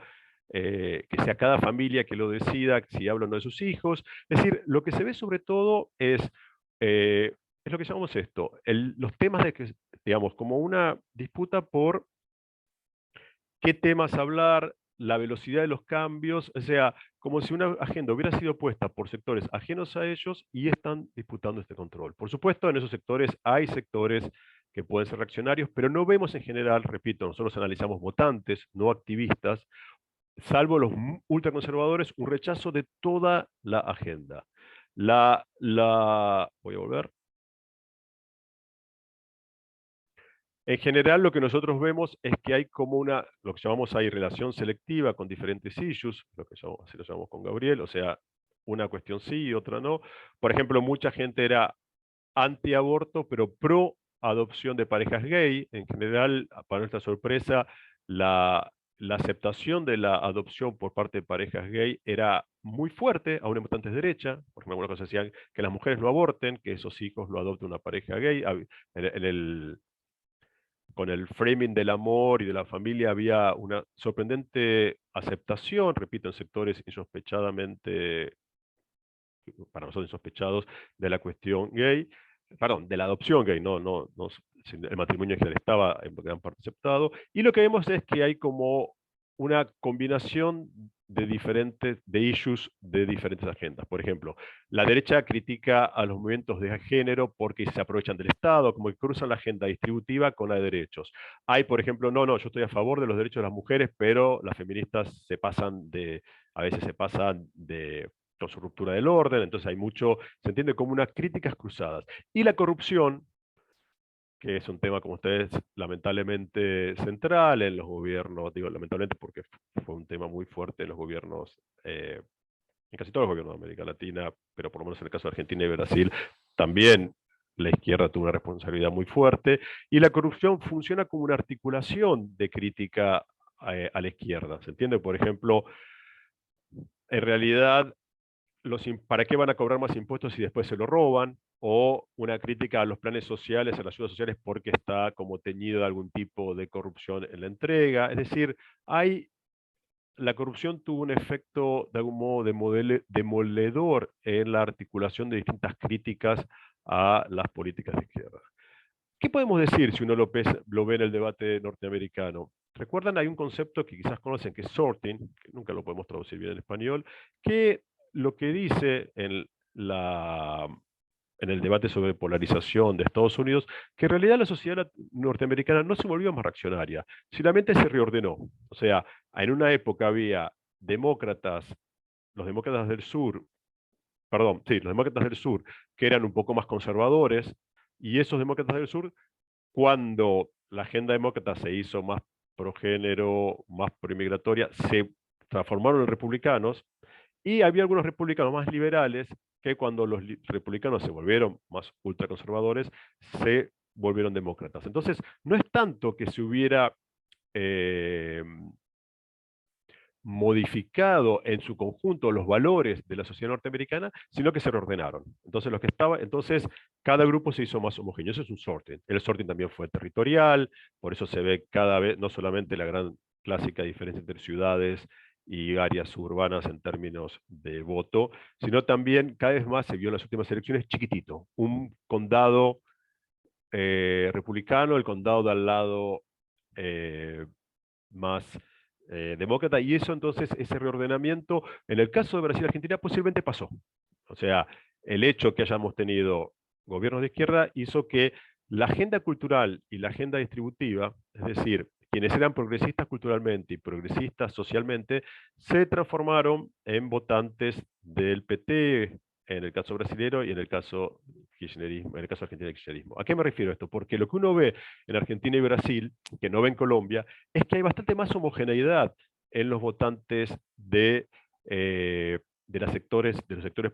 que sea cada familia que lo decida si habla o no de sus hijos. Es decir, lo que se ve sobre todo es lo que llamamos esto, los temas de que, digamos, como una disputa por qué temas hablar, la velocidad de los cambios, o sea, como si una agenda hubiera sido puesta por sectores ajenos a ellos y están disputando este control. Por supuesto, en esos sectores hay sectores que pueden ser reaccionarios, pero no vemos en general, repito, nosotros analizamos votantes, no activistas, salvo los ultraconservadores, un rechazo de toda la agenda. Voy a volver. En general, lo que nosotros vemos es que hay como lo que llamamos ahí relación selectiva con diferentes issues, así lo llamamos con Gabriel, o sea, una cuestión sí y otra no. Por ejemplo, mucha gente era antiaborto, pero pro adopción de parejas gay. En general, para nuestra sorpresa, la aceptación de la adopción por parte de parejas gay era muy fuerte, aún en votantes de derecha. Por ejemplo, algunas cosas decían que las mujeres lo aborten, que esos hijos lo adopte una pareja gay. Con el framing del amor y de la familia había una sorprendente aceptación, repito, en sectores insospechadamente, para nosotros insospechados, de la cuestión gay, perdón, de la adopción gay, no, el matrimonio en general estaba en gran parte aceptado, y lo que vemos es que hay como una combinación de issues de diferentes agendas. Por ejemplo, la derecha critica a los movimientos de género porque se aprovechan del Estado, como que cruzan la agenda distributiva con la de derechos. Hay, por ejemplo, no, yo estoy a favor de los derechos de las mujeres, pero las feministas a veces se pasan con su ruptura del orden, entonces se entiende como unas críticas cruzadas. Y la corrupción, que es un tema, como ustedes, lamentablemente central en los gobiernos, digo lamentablemente porque fue un tema muy fuerte en los gobiernos, en casi todos los gobiernos de América Latina, pero por lo menos en el caso de Argentina y Brasil, también la izquierda tuvo una responsabilidad muy fuerte, y la corrupción funciona como una articulación de crítica a la izquierda. ¿Se entiende? Por ejemplo, en realidad ¿para qué van a cobrar más impuestos si después se lo roban? O una crítica a los planes sociales, a las ayudas sociales, porque está como teñido de algún tipo de corrupción en la entrega. Es decir, la corrupción tuvo un efecto de algún modo demoledor en la articulación de distintas críticas a las políticas de izquierda. ¿Qué podemos decir si uno lo ve en el debate norteamericano? ¿Recuerdan? Hay un concepto que quizás conocen que es sorting, que nunca lo podemos traducir bien en español, que lo que dice en el debate sobre polarización de Estados Unidos, que en realidad la sociedad norteamericana no se volvió más reaccionaria, simplemente se reordenó. O sea, en una época había los demócratas del sur, perdón, sí, los demócratas del sur, que eran un poco más conservadores, y esos demócratas del sur, cuando la agenda demócrata se hizo más progénero, más proinmigratoria, se transformaron en republicanos, y había algunos republicanos más liberales que cuando los republicanos se volvieron más ultraconservadores, se volvieron demócratas. Entonces, no es tanto que se hubiera eh, modificado en su conjunto los valores de la sociedad norteamericana, sino que se reordenaron. Entonces cada grupo se hizo más homogéneo. Eso es un sorting. El sorting también fue territorial, por eso se ve cada vez, no solamente la gran clásica diferencia entre ciudades y áreas urbanas en términos de voto, sino también cada vez más se vio en las últimas elecciones chiquitito. Un condado republicano, el condado de al lado más demócrata, y eso entonces, ese reordenamiento, en el caso de Brasil y Argentina, posiblemente pasó. O sea, el hecho que hayamos tenido gobiernos de izquierda hizo que la agenda cultural y la agenda distributiva, es decir, quienes eran progresistas culturalmente y progresistas socialmente, se transformaron en votantes del PT, en el caso brasilero y en el caso kirchnerismo, en el caso argentino, el kirchnerismo. ¿A qué me refiero esto? Porque lo que uno ve en Argentina y Brasil, que no ve en Colombia, es que hay bastante más homogeneidad en los votantes de los sectores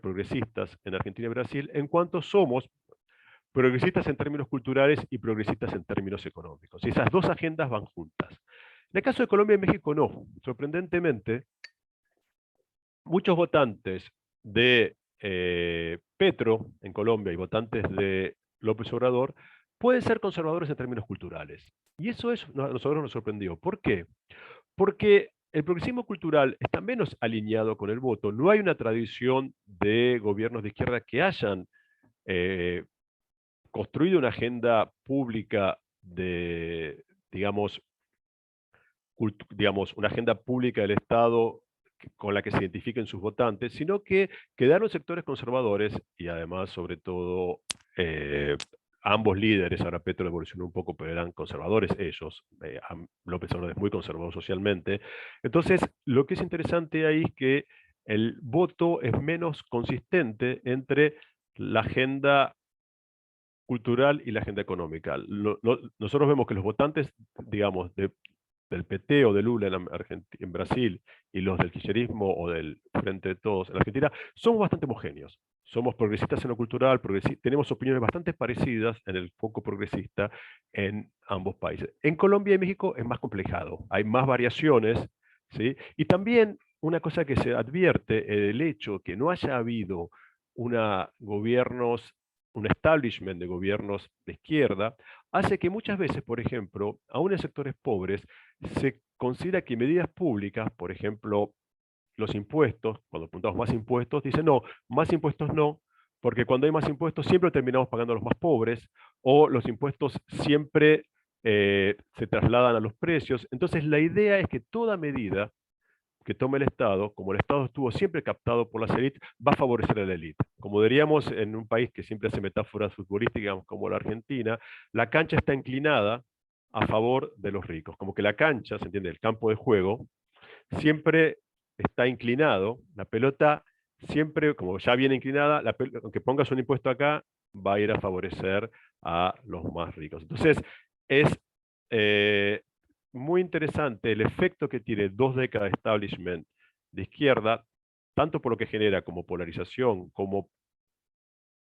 progresistas en Argentina y Brasil, en cuanto somos progresistas en términos culturales y progresistas en términos económicos. Y esas dos agendas van juntas. En el caso de Colombia y México no. Sorprendentemente, muchos votantes de Petro en Colombia y votantes de López Obrador pueden ser conservadores en términos culturales. Y eso a nosotros nos sorprendió. ¿Por qué? Porque el progresismo cultural está menos alineado con el voto. No hay una tradición de gobiernos de izquierda que hayan eh, construido una agenda pública de, digamos, una agenda pública del Estado con la que se identifiquen sus votantes, sino que quedaron sectores conservadores y además, sobre todo, ambos líderes, ahora Petro evolucionó un poco, pero eran conservadores ellos, López Obrador es muy conservador socialmente. Entonces, lo que es interesante ahí es que el voto es menos consistente entre la agenda cultural y la agenda económica. Nosotros vemos que los votantes, digamos, del PT o de Lula en Brasil y los del kirchnerismo o del Frente de Todos en Argentina, somos bastante homogéneos. Somos progresistas en lo cultural, tenemos opiniones bastante parecidas en el foco progresista en ambos países. En Colombia y México es más complejado, hay más variaciones, ¿sí? Y también una cosa que se advierte, el hecho que no haya habido un establishment de gobiernos de izquierda, hace que muchas veces, por ejemplo, aún en sectores pobres, se considera que medidas públicas, por ejemplo, los impuestos, cuando apuntamos más impuestos, dicen no, más impuestos no, porque cuando hay más impuestos siempre terminamos pagando a los más pobres, o los impuestos siempre se trasladan a los precios. Entonces la idea es que toda medida que tome el Estado, como el Estado estuvo siempre captado por las élites, va a favorecer a la élite. Como diríamos en un país que siempre hace metáforas futbolísticas como la Argentina, la cancha está inclinada a favor de los ricos. Como que la cancha, ¿se entiende? El campo de juego, siempre está inclinado, la pelota siempre, como ya viene inclinada, aunque pongas un impuesto acá, va a ir a favorecer a los más ricos. Entonces, es muy interesante el efecto que tiene 2 décadas de establishment de izquierda, tanto por lo que genera como polarización, como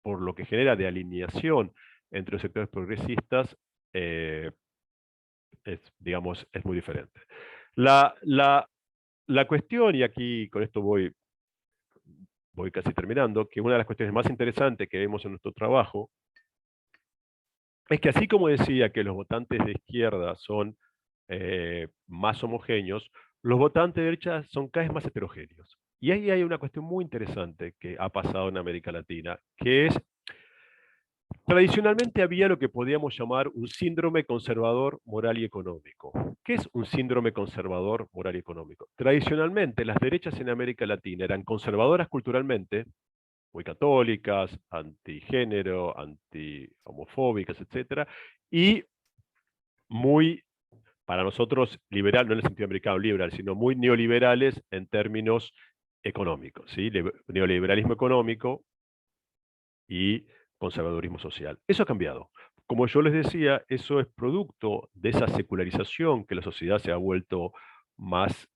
por lo que genera de alineación entre los sectores progresistas, digamos, es muy diferente. La cuestión, y aquí con esto voy casi terminando, que una de las cuestiones más interesantes que vemos en nuestro trabajo es que así como decía que los votantes de izquierda son más homogéneos, los votantes de derecha son cada vez más heterogéneos. Y ahí hay una cuestión muy interesante que ha pasado en América Latina, que es, tradicionalmente había lo que podíamos llamar un síndrome conservador moral y económico. ¿Qué es un síndrome conservador moral y económico? Tradicionalmente las derechas en América Latina eran conservadoras culturalmente, muy católicas, antigénero, antihomofóbicas, etcétera, y muy, para nosotros, liberal, no en el sentido americano liberal, sino muy neoliberales en términos económicos, ¿sí? Neoliberalismo económico y conservadurismo social. Eso ha cambiado. Como yo les decía, eso es producto de esa secularización que la sociedad se ha vuelto más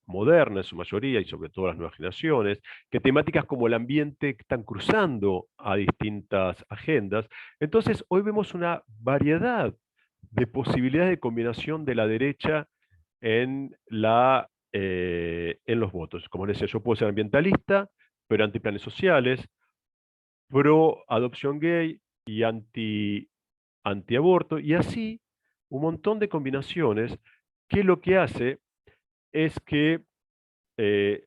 moderna en su mayoría y sobre todo las nuevas generaciones, que temáticas como el ambiente están cruzando a distintas agendas. Entonces, hoy vemos una variedad de posibilidades de combinación de la derecha en los votos. Como les decía, yo puedo ser ambientalista, pero antiplanes sociales, pro adopción gay y antiaborto, y así un montón de combinaciones que lo que hace es que eh,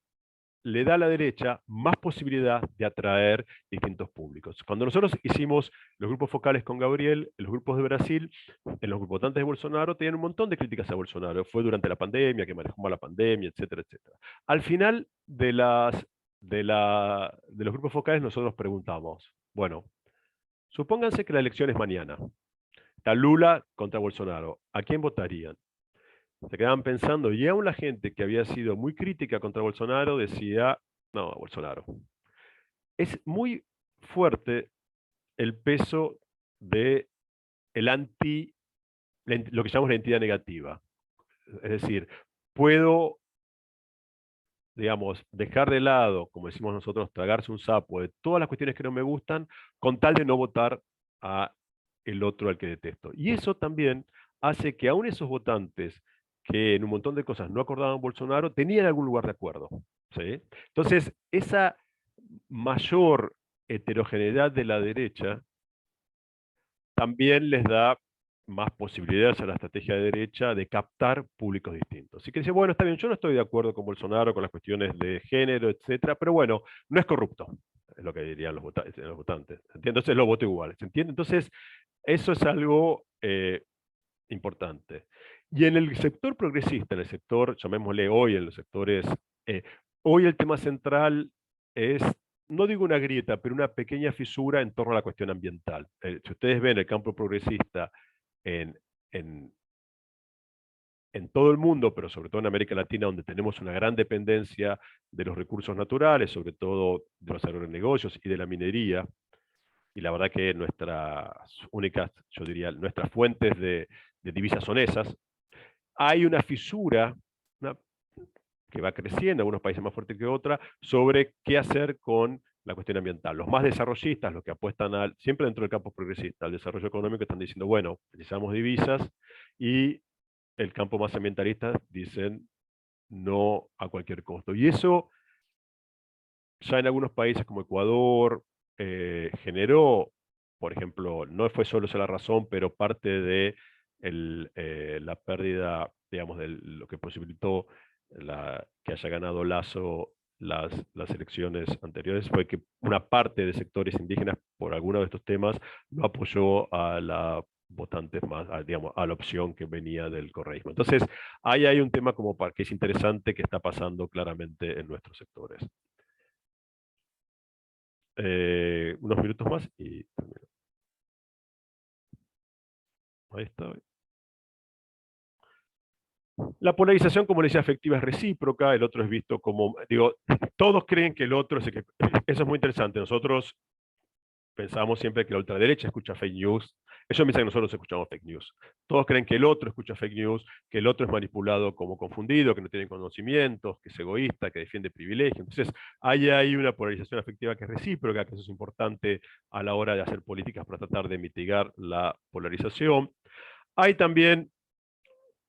le da a la derecha más posibilidad de atraer distintos públicos. Cuando nosotros hicimos los grupos focales con Gabriel, los grupos de Brasil, en los votantes de Bolsonaro tenían un montón de críticas a Bolsonaro. Fue durante la pandemia, que manejó mal la pandemia, etcétera, etcétera. Al final de los grupos focales nosotros preguntamos, bueno, supónganse que la elección es mañana. Está Lula contra Bolsonaro. ¿A quién votarían? Se quedaban pensando, y aún la gente que había sido muy crítica contra Bolsonaro decía, no, Bolsonaro. Es muy fuerte el peso de lo que llamamos la identidad negativa. Es decir, puedo, digamos, dejar de lado, como decimos nosotros, tragarse un sapo de todas las cuestiones que no me gustan, con tal de no votar a el otro al que detesto. Y eso también hace que aún esos votantes que en un montón de cosas no acordaban Bolsonaro, tenían algún lugar de acuerdo. ¿Sí? Entonces, esa mayor heterogeneidad de la derecha también les da más posibilidades a la estrategia de derecha de captar públicos distintos. Así que dice, bueno, está bien, yo no estoy de acuerdo con Bolsonaro, con las cuestiones de género, etcétera, pero bueno, no es corrupto, es lo que dirían los votantes. Entonces lo voto igual, ¿se entiende? Entonces, eso es algo importante. Y en el sector progresista, en el sector, llamémosle hoy, en los sectores, hoy el tema central es, no digo una grieta, pero una pequeña fisura en torno a la cuestión ambiental. Si ustedes ven el campo progresista en, en, en todo el mundo, pero sobre todo en América Latina, donde tenemos una gran dependencia de los recursos naturales, sobre todo de los agronegocios y de la minería, y la verdad que nuestras únicas, yo diría, nuestras fuentes de divisas son esas, hay una fisura que va creciendo, en algunos países más fuerte que otras, sobre qué hacer con la cuestión ambiental. Los más desarrollistas, los que apuestan siempre dentro del campo progresista, al desarrollo económico, están diciendo, bueno, necesitamos divisas, y el campo más ambientalista dicen no a cualquier costo. Y eso ya en algunos países como Ecuador generó, por ejemplo, no fue solo esa la razón, pero parte de la pérdida, digamos, de lo que posibilitó que haya ganado Lasso las elecciones anteriores, fue que una parte de sectores indígenas, por alguno de estos temas, no apoyó a la votantes más, digamos, a la opción que venía del correísmo. Entonces, ahí hay un tema como que es interesante que está pasando claramente en nuestros sectores. Unos minutos más y termino. Ahí está. La polarización, como le decía, afectiva es recíproca, el otro es visto como, digo, todos creen que el otro es el que... Eso es muy interesante. Nosotros pensamos siempre que la ultraderecha escucha fake news. Ellos piensan que nosotros escuchamos fake news. Todos creen que el otro escucha fake news, que el otro es manipulado como confundido, que no tiene conocimientos, que es egoísta, que defiende privilegios. Entonces, hay una polarización afectiva que es recíproca, que eso es importante a la hora de hacer políticas para tratar de mitigar la polarización. Hay también,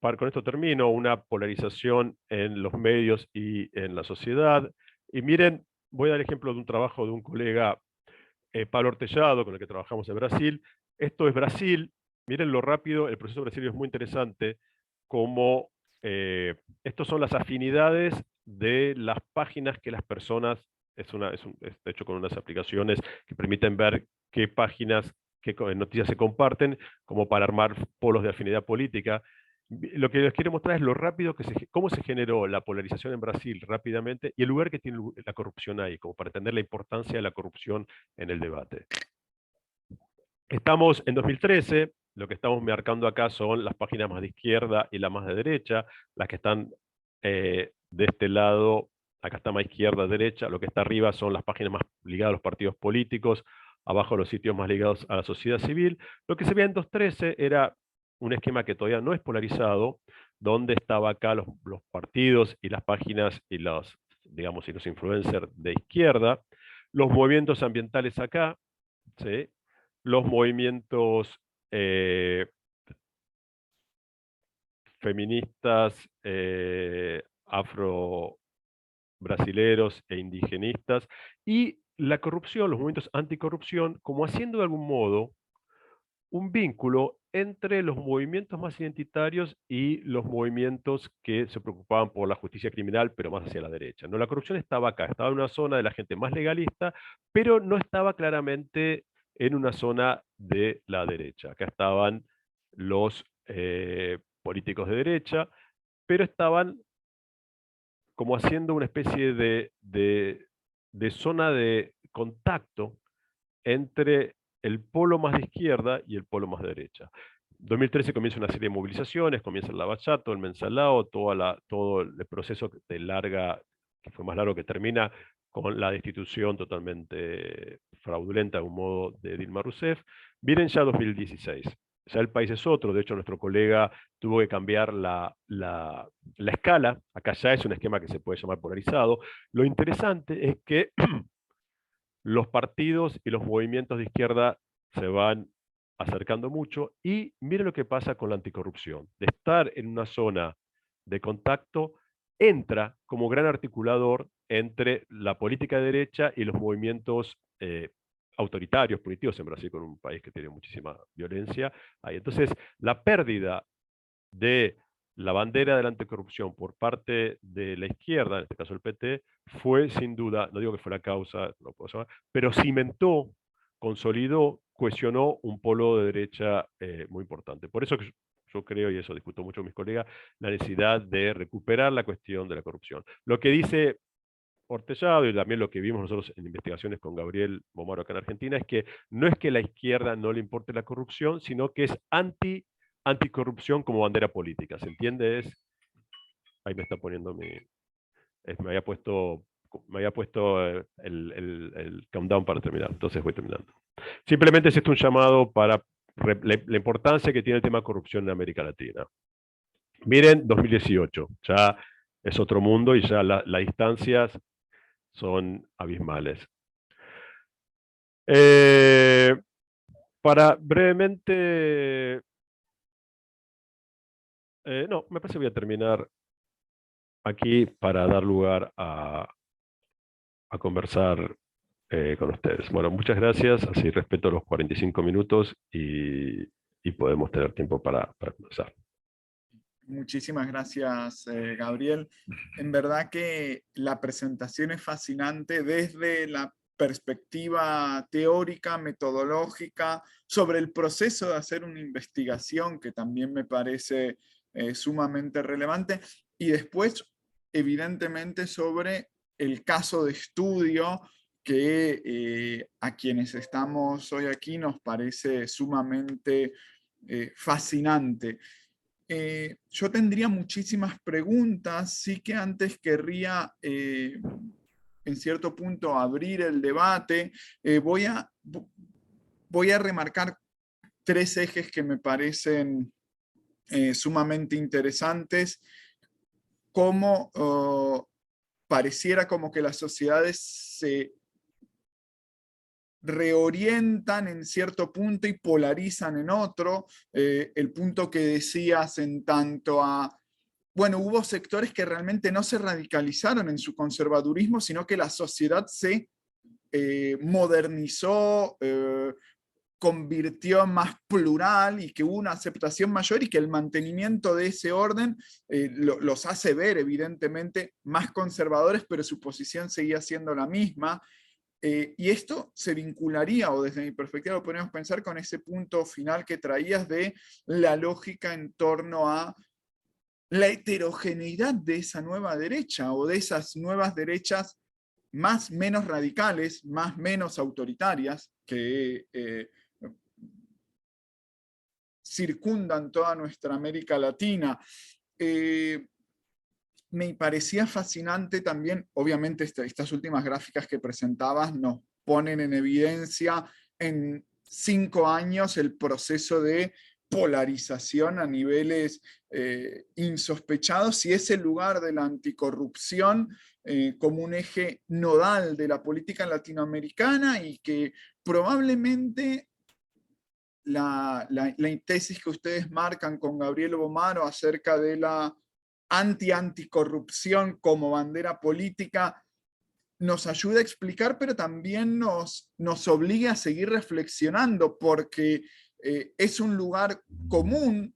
con esto termino, una polarización en los medios y en la sociedad. Y miren, voy a dar ejemplo de un trabajo de un colega, Pablo Ortellado, con el que trabajamos en Brasil. Esto es Brasil. Miren lo rápido, el proceso brasileño es muy interesante, como estos son las afinidades de las páginas que las personas, está hecho con unas aplicaciones que permiten ver qué páginas, qué noticias se comparten, como para armar polos de afinidad política. Lo que les quiero mostrar es lo rápido cómo se generó la polarización en Brasil rápidamente y el lugar que tiene la corrupción ahí, como para entender la importancia de la corrupción en el debate. Estamos en 2013, lo que estamos marcando acá son las páginas más de izquierda y las más de derecha, las que están de este lado, acá está más izquierda, derecha, lo que está arriba son las páginas más ligadas a los partidos políticos, abajo los sitios más ligados a la sociedad civil. Lo que se veía en 2013 era un esquema que todavía no es polarizado, donde estaba acá los partidos y las páginas y los, digamos, y los influencers de izquierda, los movimientos ambientales acá, ¿sí? Los movimientos feministas, afro-brasileros e indigenistas, y la corrupción, los movimientos anticorrupción, como haciendo de algún modo un vínculo entre los movimientos más identitarios y los movimientos que se preocupaban por la justicia criminal, pero más hacia la derecha. ¿No? La corrupción estaba acá, estaba en una zona de la gente más legalista, pero no estaba claramente en una zona de la derecha. Acá estaban los políticos de derecha, pero estaban como haciendo una especie de zona de contacto entre el polo más de izquierda y el polo más de derecha. En 2013 comienza una serie de movilizaciones, comienza el Lavallato, el Mensalao, todo el proceso que fue más largo, que termina con la destitución totalmente fraudulenta de un modo de Dilma Rousseff. Vienen ya 2016. Ya el país es otro, de hecho nuestro colega tuvo que cambiar la escala, acá ya es un esquema que se puede llamar polarizado. Lo interesante es que los partidos y los movimientos de izquierda se van acercando mucho, y mire lo que pasa con la anticorrupción. De estar en una zona de contacto, entra como gran articulador entre la política de derecha y los movimientos autoritarios, punitivos en Brasil, con un país que tiene muchísima violencia. Ahí. Entonces, la pérdida de la bandera de la anticorrupción por parte de la izquierda, en este caso el PT, fue sin duda, no digo que fue la causa, no puedo saber, pero cimentó, consolidó, cohesionó un polo de derecha muy importante. Por eso que yo creo, y eso discuto mucho con mis colegas, la necesidad de recuperar la cuestión de la corrupción. Lo que dice Ortellado y también lo que vimos nosotros en investigaciones con Gabriel Momaro acá en Argentina es que no es que a la izquierda no le importe la corrupción, sino que es anticorrupción como bandera política. ¿Se entiende? Ahí me está poniendo me había puesto el countdown para terminar, entonces voy terminando. Simplemente es esto un llamado para la importancia que tiene el tema corrupción en América Latina. Miren, 2018, ya es otro mundo y ya las distancias son abismales. Para brevemente... no, me parece que voy a terminar aquí para dar lugar a conversar con ustedes. Bueno, muchas gracias, así respeto los 45 minutos y podemos tener tiempo para conversar. Muchísimas gracias, Gabriel. En verdad que la presentación es fascinante desde la perspectiva teórica, metodológica, sobre el proceso de hacer una investigación, que también me parece sumamente relevante, y después, evidentemente, sobre el caso de estudio que a quienes estamos hoy aquí nos parece sumamente fascinante. Yo tendría muchísimas preguntas, sí que antes querría en cierto punto abrir el debate. Voy a remarcar tres ejes que me parecen sumamente interesantes, cómo pareciera como que las sociedades se reorientan en cierto punto y polarizan en otro. El punto que decías en tanto a, bueno, hubo sectores que realmente no se radicalizaron en su conservadurismo, sino que la sociedad se modernizó, convirtió en más plural y que hubo una aceptación mayor y que el mantenimiento de ese orden los hace ver evidentemente más conservadores, pero su posición seguía siendo la misma. Y esto se vincularía, o desde mi perspectiva lo podemos pensar con ese punto final que traías de la lógica en torno a la heterogeneidad de esa nueva derecha o de esas nuevas derechas más menos radicales, más menos autoritarias que circundan toda nuestra América Latina. Me parecía fascinante también, obviamente estas últimas gráficas que presentabas nos ponen en evidencia en 5 años el proceso de polarización a niveles insospechados, y es el lugar de la anticorrupción como un eje nodal de la política latinoamericana, y que probablemente la tesis que ustedes marcan con Gabriel Bomaro acerca de la anticorrupción como bandera política nos ayuda a explicar, pero también nos obliga a seguir reflexionando, porque es un lugar común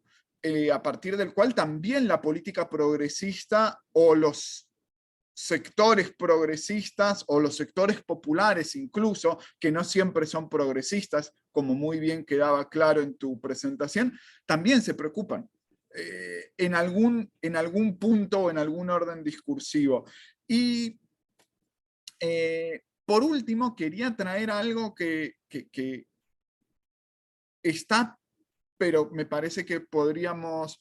a partir del cual también la política progresista o los sectores progresistas o los sectores populares incluso, que no siempre son progresistas, como muy bien quedaba claro en tu presentación, también se preocupan en algún punto o en algún orden discursivo. Y por último, quería traer algo que está, pero me parece que podríamos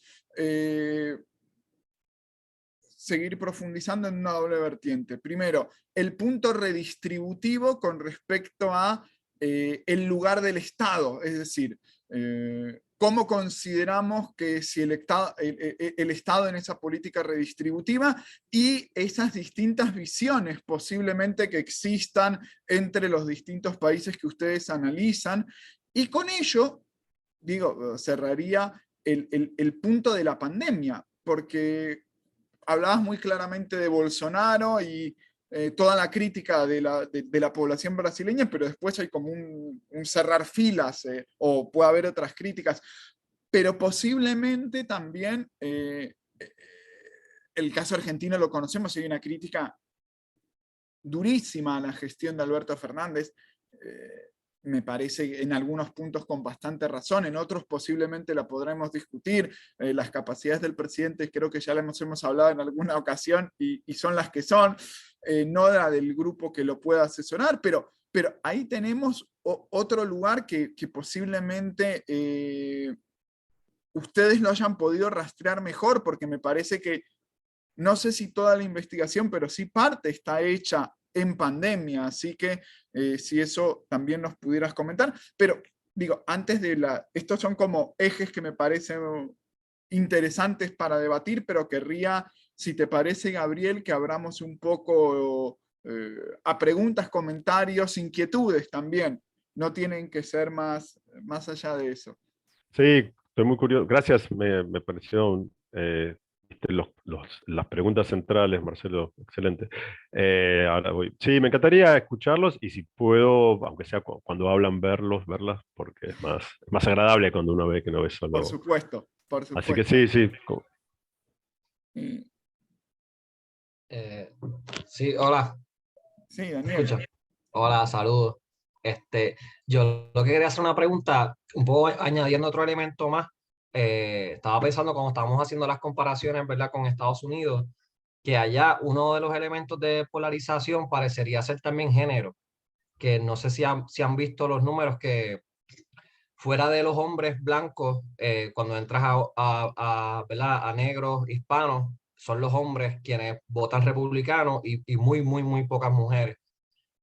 seguir profundizando en una doble vertiente. Primero, el punto redistributivo con respecto a el lugar del Estado, es decir, cómo consideramos que si el Estado en esa política redistributiva y esas distintas visiones posiblemente que existan entre los distintos países que ustedes analizan, y con ello, digo, cerraría el punto de la pandemia, porque hablabas muy claramente de Bolsonaro y toda la crítica de la población brasileña, pero después hay como un cerrar filas, o puede haber otras críticas, pero posiblemente también el caso argentino lo conocemos, hay una crítica durísima a la gestión de Alberto Fernández, me parece en algunos puntos con bastante razón, en otros posiblemente la podremos discutir, las capacidades del presidente creo que ya las hemos hablado en alguna ocasión y son las que son, no la del grupo que lo pueda asesorar, pero ahí tenemos otro lugar que posiblemente ustedes lo hayan podido rastrear mejor, porque me parece que no sé si toda la investigación, pero sí parte está hecha en pandemia, así que si eso también nos pudieras comentar. Pero digo, antes de estos son como ejes que me parecen interesantes para debatir, pero querría, si te parece, Gabriel, que abramos un poco a preguntas, comentarios, inquietudes también. No tienen que ser más allá de eso. Sí, estoy muy curioso. Gracias, me pareció viste, las preguntas centrales, Marcelo, excelente. Ahora voy. Sí, me encantaría escucharlos y si puedo, aunque sea cuando hablan, verlas, porque es más agradable cuando uno ve que no ve Por solo. supuesto, por Así que supuesto. sí, sí. Mm, Eh, sí, hola, sí, ¿me Daniel. escuchas? Hola, saludos. Yo lo que quería hacer una pregunta, un poco añadiendo otro elemento más. Estaba pensando cuando estábamos haciendo las comparaciones, ¿verdad?, con Estados Unidos, que allá uno de los elementos de polarización parecería ser también género, que no sé si han visto los números que fuera de los hombres blancos, cuando entras ¿verdad?, a negros, hispanos, son los hombres quienes votan republicano y muy, muy, muy pocas mujeres.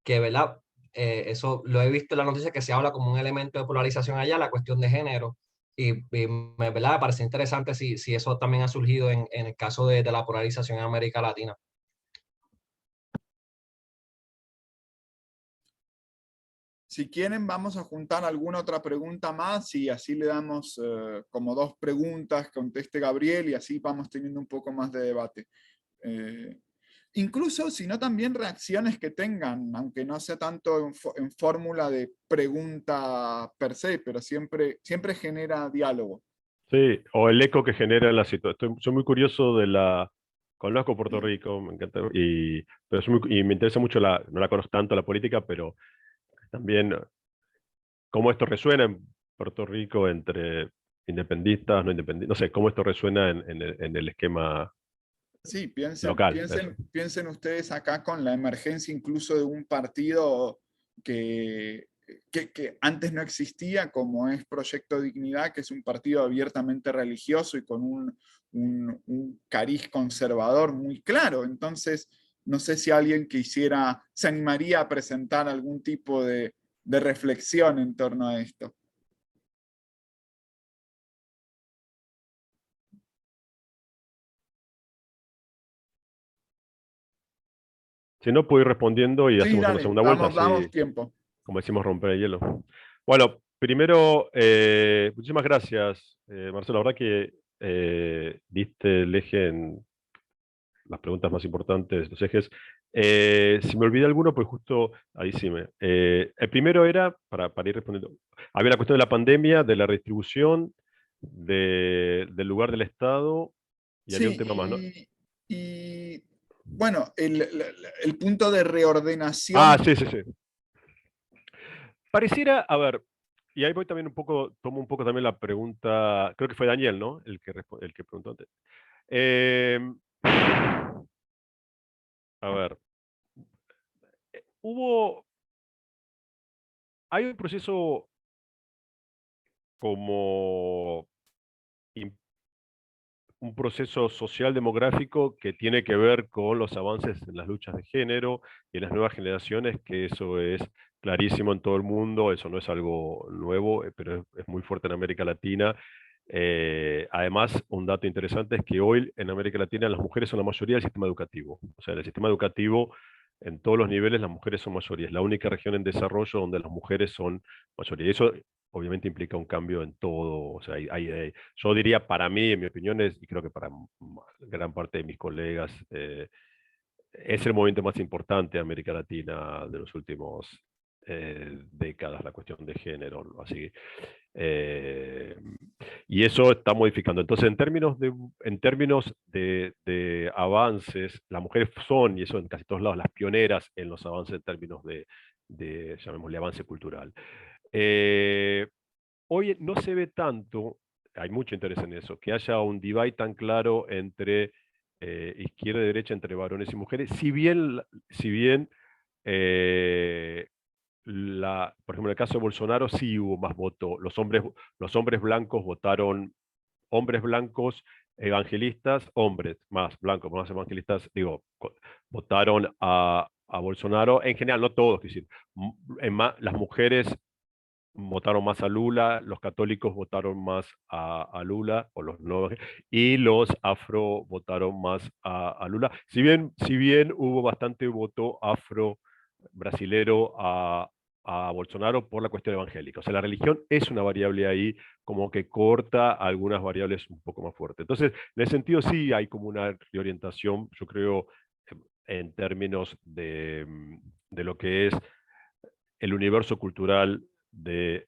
Que, ¿verdad? Eso lo he visto en la noticia que se habla como un elemento de polarización allá, la cuestión de género. ¿Verdad?, me parece interesante si eso también ha surgido en el caso de la polarización en América Latina. Si quieren, vamos a juntar alguna otra pregunta más y así le damos como dos preguntas, conteste Gabriel y así vamos teniendo un poco más de debate. Eh, Incluso, si no, también reacciones que tengan, aunque no sea tanto en fórmula de pregunta per se, pero siempre genera diálogo. Sí, o el eco que genera la situación. Soy muy curioso de conozco Puerto Rico, me encanta, pero y me interesa mucho no la conozco tanto la política, pero también cómo esto resuena en Puerto Rico entre independistas, no independistas, no sé, cómo esto resuena en el esquema Sí, piensen, local. Eso. piensen, piensen ustedes acá con la emergencia incluso de un partido que, que antes no existía, como es Proyecto Dignidad, que es un partido abiertamente religioso y con un cariz conservador muy claro. Entonces, no sé si alguien se animaría a presentar algún tipo de reflexión en torno a esto. Si no, puedo ir respondiendo y Sí, hacemos una dale, segunda vuelta, vamos así tiempo. como decimos, romper el hielo. Bueno, primero, muchísimas gracias, Marcelo. La verdad que diste el eje en las preguntas más importantes, los ejes. Si me olvidé alguno, pues justo ahí sí el primero era, para ir respondiendo, había la cuestión de la pandemia, de la redistribución, del lugar del Estado, y había un tema más, ¿no? Sí, y bueno, el punto de reordenación. Ah, sí, sí, sí. Pareciera, a ver, y ahí voy también un poco, tomo un poco también la pregunta, creo que fue Daniel, ¿no? El que preguntó antes. Em, a ver, hubo, hay un proceso como im- un proceso social demográfico que tiene que ver con los avances en las luchas de género y en las nuevas generaciones, que eso es clarísimo en todo el mundo, eso no es algo nuevo, pero es muy fuerte en América Latina. Además, un dato interesante es que hoy en América Latina las mujeres son la mayoría del sistema educativo. O sea, en el sistema educativo, en todos los niveles, las mujeres son mayoría. Es la única región en desarrollo donde las mujeres son mayoría. Y eso obviamente implica un cambio en todo. O sea, yo diría para mí, en mi opinión, y creo que para gran parte de mis colegas, es el movimiento más importante de América Latina de los últimos décadas, la cuestión de género, así. Eh, y eso está modificando. Entonces, en términos de avances, las mujeres son, y eso en casi todos lados, las pioneras en los avances en términos de llamémosle, avance cultural. Eh, Hoy no se ve tanto, hay mucho interés en eso, que haya un divide tan claro entre izquierda y derecha, entre varones y mujeres, si bien eh, por ejemplo, en el caso de Bolsonaro sí hubo más voto. Los hombres blancos votaron, hombres blancos evangelistas, hombres más blancos, más evangelistas, digo, votaron a Bolsonaro. En general, no todos, es decir, las mujeres votaron más a Lula, los católicos votaron más a Lula, o los no, y los afro votaron más a Lula. Si bien hubo bastante voto afro brasilero a Bolsonaro por la cuestión evangélica. O sea, la religión es una variable ahí como que corta algunas variables un poco más fuertes. Entonces, en ese sentido sí hay como una reorientación, yo creo, en términos de lo que es el universo cultural de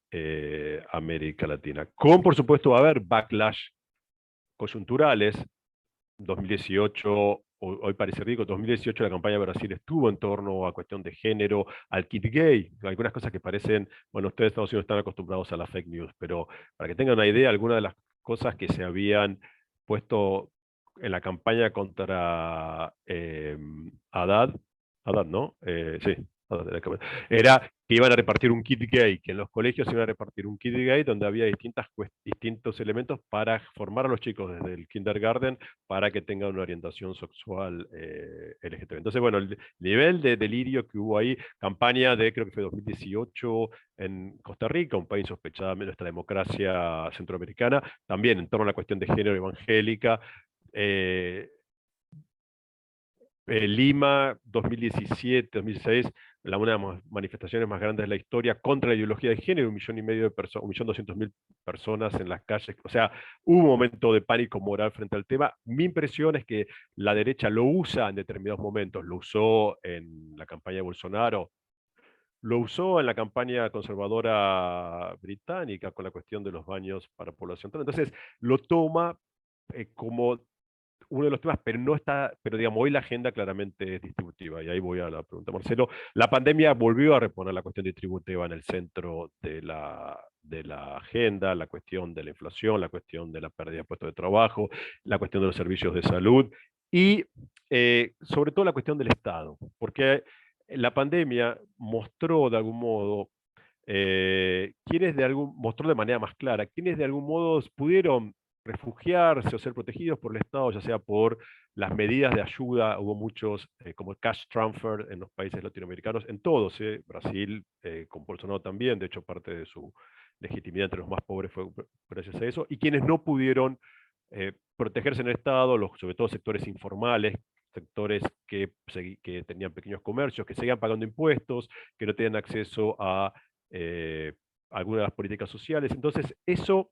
América Latina. Con, por supuesto, va a haber backlash coyunturales. 2018, hoy parece rico, 2018 la campaña de Brasil estuvo en torno a cuestión de género, al kit gay, algunas cosas que parecen, bueno, ustedes Estados Unidos están acostumbrados a la fake news, pero para que tengan una idea, algunas de las cosas que se habían puesto en la campaña contra Haddad, ¿no? Sí, Haddad era que iban a repartir un kit gay, que en los colegios iban a repartir un kit gay donde había distintos elementos para formar a los chicos desde el kindergarten para que tengan una orientación sexual LGTB. Entonces, bueno, el nivel de delirio que hubo ahí, campaña de, creo que fue 2018 en Costa Rica, un país sospechadamente de nuestra democracia centroamericana, también en torno a la cuestión de género evangélica. eh, Lima, 2017, 2016, una de las manifestaciones más grandes de la historia contra la ideología de género, 1,5 millones de personas, 1.200.000 personas en las calles. O sea, hubo un momento de pánico moral frente al tema. Mi impresión es que la derecha lo usa en determinados momentos, lo usó en la campaña de Bolsonaro, lo usó en la campaña conservadora británica con la cuestión de los baños para población trans. Entonces, lo toma como uno de los temas, pero no está, pero digamos, hoy la agenda claramente es distributiva, y ahí voy a la pregunta, Marcelo. La pandemia volvió a reponer la cuestión distributiva en el centro de la agenda, la cuestión de la inflación, la cuestión de la pérdida de puestos de trabajo, la cuestión de los servicios de salud, y sobre todo la cuestión del Estado, porque la pandemia mostró de algún modo mostró de manera más clara, quienes de algún modo pudieron refugiarse o ser protegidos por el Estado, ya sea por las medidas de ayuda, hubo muchos, como el cash transfer en los países latinoamericanos, en todos, Brasil, con Bolsonaro también, de hecho parte de su legitimidad entre los más pobres fue gracias a eso, y quienes no pudieron protegerse en el Estado, sobre todo sectores informales, sectores que tenían pequeños comercios, que seguían pagando impuestos, que no tenían acceso a algunas de las políticas sociales. Entonces, eso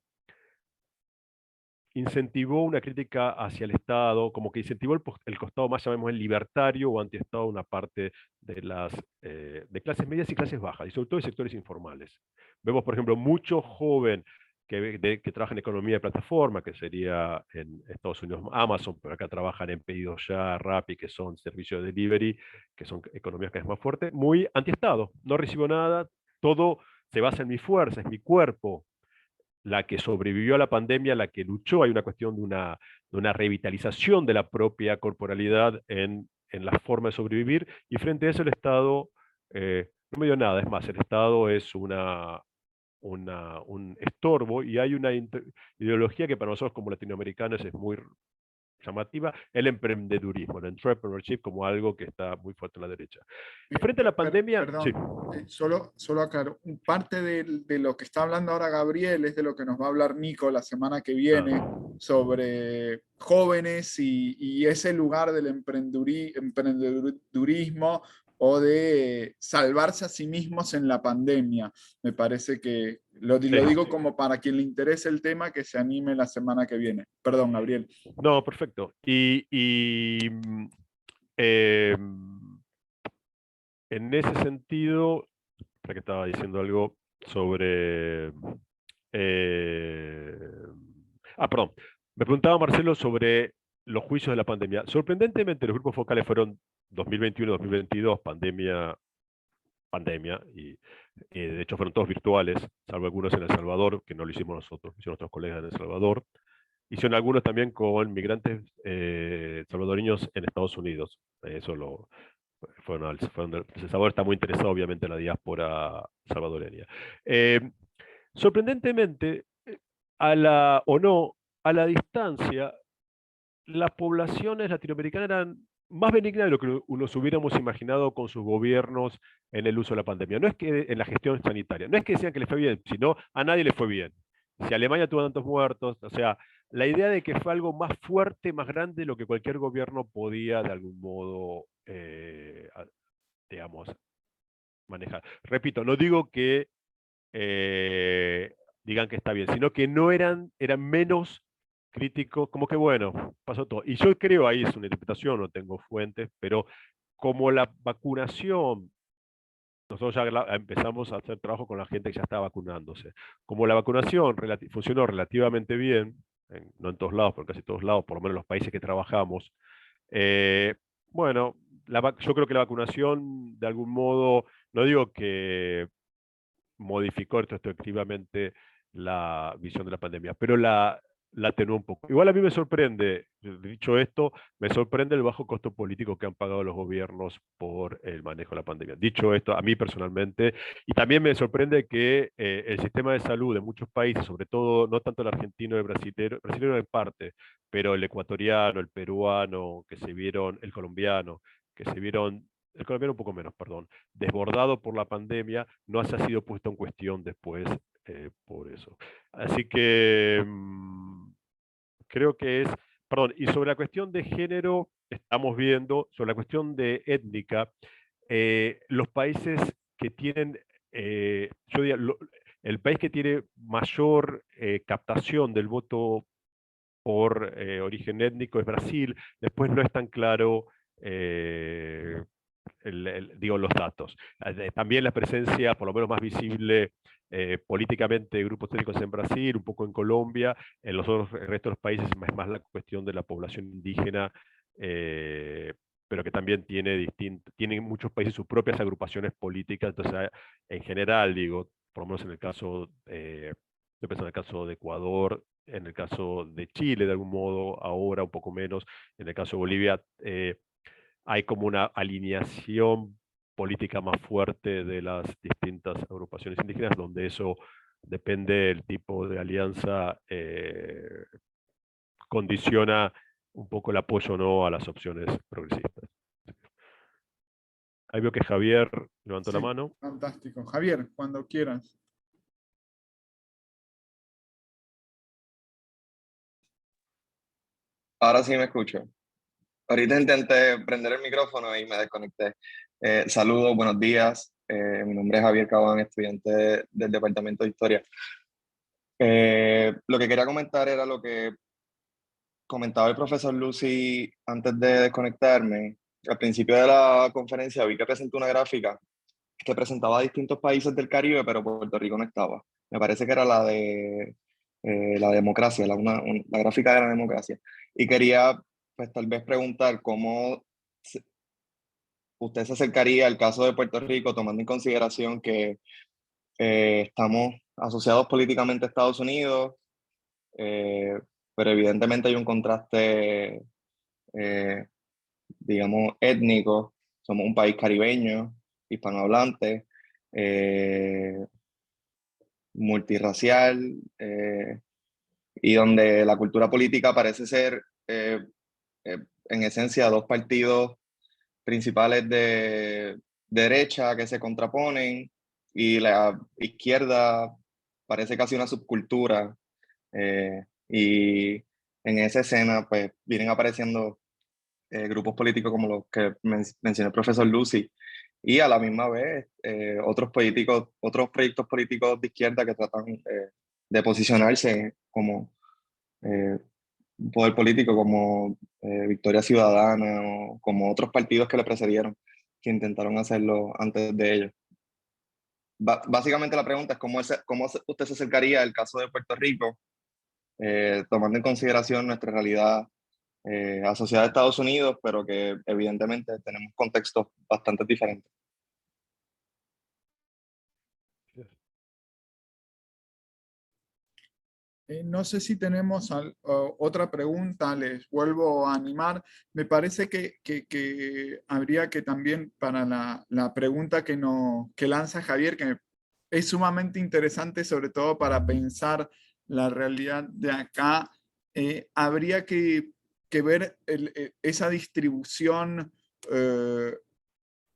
incentivó una crítica hacia el Estado, como que incentivó el costado más, llamémoslo, libertario o antiestado, una parte de clases medias y clases bajas, y sobre todo de sectores informales. Vemos, por ejemplo, mucho joven que trabaja en economía de plataforma, que sería en Estados Unidos Amazon, pero acá trabajan en Pedidos Ya, Rappi, que son servicios de delivery, que son economías que es más fuerte, muy antiestado. No recibo nada, todo se basa en mi fuerza, es mi cuerpo la que sobrevivió a la pandemia, la que luchó. Hay una cuestión de una revitalización de la propia corporalidad en la forma de sobrevivir, y frente a eso el Estado no me dio nada. Es más, el Estado es un estorbo, y hay una ideología que para nosotros como latinoamericanos es muy llamativa, el emprendedurismo, el entrepreneurship, como algo que está muy fuerte en la derecha. Y frente a la pandemia, sí. Perdón, solo aclaro, parte de lo que está hablando ahora Gabriel es de lo que nos va a hablar Nico la semana que viene sobre jóvenes y ese lugar del emprendedurismo o de salvarse a sí mismos en la pandemia. Me parece que lo digo como para quien le interese el tema, que se anime la semana que viene. Perdón, Gabriel. No, perfecto. en ese sentido, que estaba diciendo algo sobre... perdón. Me preguntaba Marcelo sobre los juicios de la pandemia. Sorprendentemente, los grupos focales fueron 2021-2022, pandemia, y de hecho fueron todos virtuales, salvo algunos en El Salvador, que no lo hicimos nosotros, lo hicieron nuestros colegas en El Salvador. Hicieron algunos también con migrantes salvadoreños en Estados Unidos. Eso lo, El Salvador está muy interesado, obviamente, en la diáspora salvadoreña. Sorprendentemente, o no, a la distancia, las poblaciones latinoamericanas eran más benignas de lo que nos hubiéramos imaginado con sus gobiernos en el uso de la pandemia. No es que en la gestión sanitaria, no es que decían que les fue bien, sino a nadie le fue bien. Si Alemania tuvo tantos muertos, o sea, la idea de que fue algo más fuerte, más grande de lo que cualquier gobierno podía de algún modo, digamos, manejar. Repito, no digo que digan que está bien, sino que no eran menos críticos, como que bueno, pasó todo. Y yo creo, ahí es una interpretación, no tengo fuentes, pero como la vacunación, nosotros ya empezamos a hacer trabajo con la gente que ya está vacunándose. Como la vacunación funcionó relativamente bien, no en todos lados, pero en casi todos lados, por lo menos en los países que trabajamos, bueno, yo creo que la vacunación, de algún modo, no digo que modificó retrospectivamente la visión de la pandemia, pero la atenuó un poco. Igual a mí me sorprende, dicho esto, me sorprende el bajo costo político que han pagado los gobiernos por el manejo de la pandemia. Dicho esto, a mí personalmente, y también me sorprende que el sistema de salud de muchos países, sobre todo, no tanto el argentino, el brasileño en parte, pero el ecuatoriano, el peruano, el colombiano, que se vieron, el colombiano un poco menos, perdón, desbordado por la pandemia, no haya sido puesto en cuestión después por eso. Así que creo que perdón, y sobre la cuestión de género, estamos viendo, sobre la cuestión de étnica, los países que tienen, yo diría, el país que tiene mayor captación del voto por origen étnico es Brasil, después no es tan claro digo, los datos. También la presencia, por lo menos más visible políticamente, de grupos étnicos en Brasil, un poco en Colombia, en el resto de los países es más la cuestión de la población indígena, pero que también tienen muchos países sus propias agrupaciones políticas, entonces en general, digo, por lo menos en el caso, estoy pensando en el caso de Ecuador, en el caso de Chile, de algún modo, ahora un poco menos, en el caso de Bolivia, hay como una alineación política más fuerte de las distintas agrupaciones indígenas, donde eso depende del tipo de alianza, condiciona un poco el apoyo o no a las opciones progresistas. Ahí veo que Javier levantó la mano. Fantástico. Javier, cuando quieras. Ahora sí me escucho. Ahorita intenté prender el micrófono y me desconecté. Saludos, buenos días. Mi nombre es Javier Cabán, estudiante del Departamento de Historia. Lo que quería comentar era lo que comentaba el profesor Lucy antes de desconectarme. Al principio de la conferencia vi que presentó una gráfica que presentaba distintos países del Caribe, pero Puerto Rico no estaba. Me parece que era la de la democracia, la gráfica de la democracia. Y quería, pues, tal vez preguntar cómo usted se acercaría al caso de Puerto Rico, tomando en consideración que estamos asociados políticamente a Estados Unidos, pero evidentemente hay un contraste, digamos, étnico. Somos un país caribeño, hispanohablante, multirracial, y donde la cultura política parece ser, en esencia, dos partidos principales de derecha que se contraponen, y la izquierda parece casi una subcultura, y en esa escena pues vienen apareciendo grupos políticos como los que mencionó el profesor Lucy, y a la misma vez otros proyectos políticos de izquierda que tratan de posicionarse como un poder político como Victoria Ciudadana o como otros partidos que le precedieron, que intentaron hacerlo antes de ellos. Básicamente la pregunta es cómo usted se acercaría al caso de Puerto Rico, tomando en consideración nuestra realidad asociada a Estados Unidos, pero que evidentemente tenemos contextos bastante diferentes. No sé si tenemos otra pregunta, les vuelvo a animar. Me parece que habría que también para la pregunta que lanza Javier, que es sumamente interesante, sobre todo para pensar la realidad de acá, habría que ver esa distribución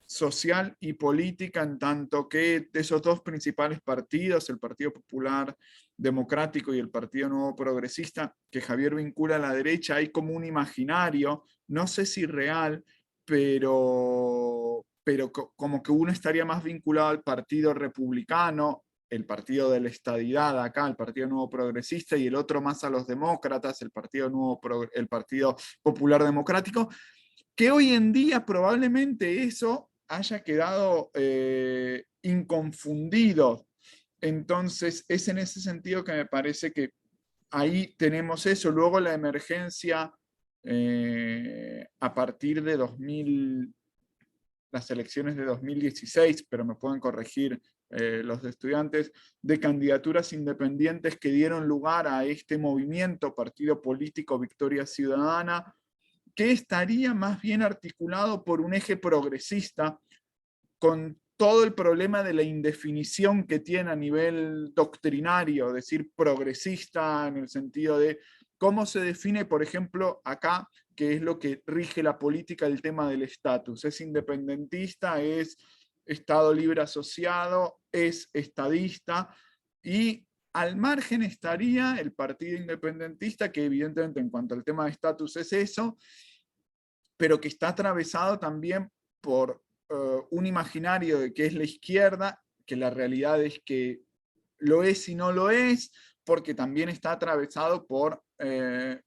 social y política, en tanto que de esos dos principales partidos, el Partido Popular Democrático y el Partido Nuevo Progresista, que Javier vincula a la derecha, hay como un imaginario, no sé si real, pero como que uno estaría más vinculado al Partido Republicano, el Partido de la Estadidad acá, el Partido Nuevo Progresista, y el otro más a los demócratas, el el Partido Popular Democrático, que hoy en día probablemente eso haya quedado inconfundido. Entonces, es en ese sentido que me parece que ahí tenemos eso. Luego la emergencia a partir de las elecciones de 2016, pero me pueden corregir los estudiantes, de candidaturas independientes que dieron lugar a este movimiento, partido político Victoria Ciudadana, que estaría más bien articulado por un eje progresista, con todo el problema de la indefinición que tiene a nivel doctrinario, es decir, progresista en el sentido de cómo se define, por ejemplo, acá, que es lo que rige la política, el tema del estatus. ¿Es independentista? ¿Es Estado libre asociado? ¿Es estadista? Y al margen estaría el Partido Independentista, que evidentemente en cuanto al tema de estatus es eso, pero que está atravesado también por un imaginario de que es la izquierda, que la realidad es que lo es y no lo es, porque también está atravesado por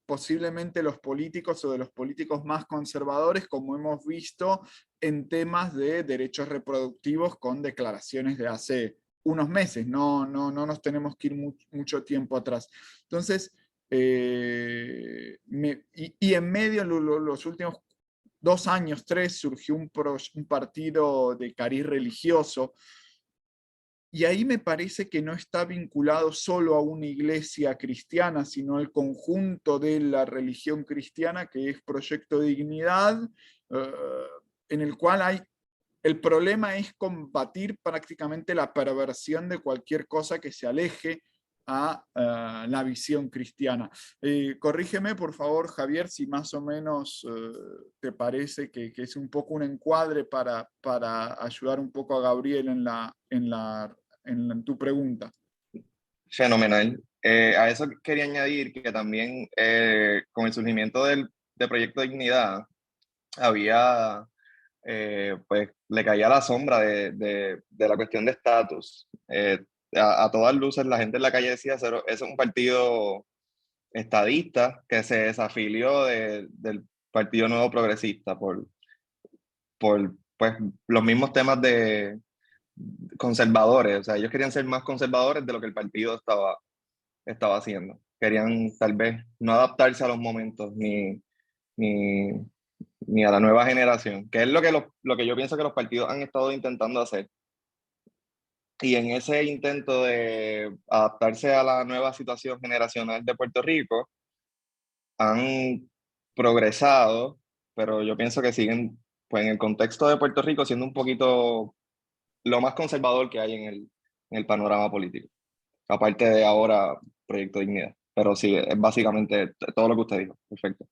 posiblemente los políticos o de los políticos más conservadores, como hemos visto en temas de derechos reproductivos con declaraciones de hace unos meses, no nos tenemos que ir mucho tiempo atrás. Entonces, y en medio, los últimos 2 años, 3, surgió un partido de cariz religioso, y ahí me parece que no está vinculado solo a una iglesia cristiana, sino al conjunto de la religión cristiana, que es Proyecto Dignidad, en el cual el problema es combatir prácticamente la perversión de cualquier cosa que se aleje a la visión cristiana. Corrígeme, por favor, Javier, si más o menos te parece que es un poco un encuadre para ayudar un poco a Gabriel en tu pregunta. Fenomenal. A eso quería añadir que también con el surgimiento de Proyecto Dignidad había, pues le caía la sombra de la cuestión de estatus. A todas luces la gente en la calle decía, es un partido estadista que se desafilió del Partido Nuevo Progresista por pues, los mismos temas de conservadores. O sea, ellos querían ser más conservadores de lo que el partido estaba haciendo. Querían tal vez no adaptarse a los momentos ni, ni a la nueva generación, que es lo que yo pienso que los partidos han estado intentando hacer. Y en ese intento de adaptarse a la nueva situación generacional de Puerto Rico, han progresado, pero yo pienso que siguen, pues en el contexto de Puerto Rico, siendo un poquito lo más conservador que hay en el panorama político. Aparte de ahora, Proyecto Dignidad. Pero sí, es básicamente todo lo que usted dijo. Perfecto.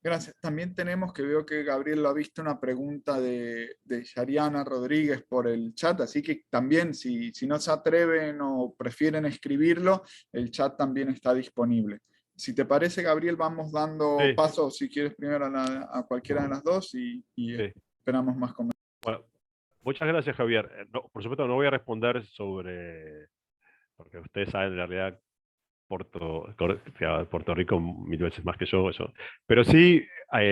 Gracias. También tenemos, que veo que Gabriel lo ha visto, una pregunta de Yariana Rodríguez por el chat, así que también si no se atreven o prefieren escribirlo, el chat también está disponible. Si te parece, Gabriel, vamos dando Sí. paso, si quieres, primero a cualquiera de las dos y Sí. esperamos más comentarios. Bueno, muchas gracias, Javier. No, por supuesto, no voy a responder porque ustedes saben en realidad Puerto Rico 1000 veces más que yo. Pero sí,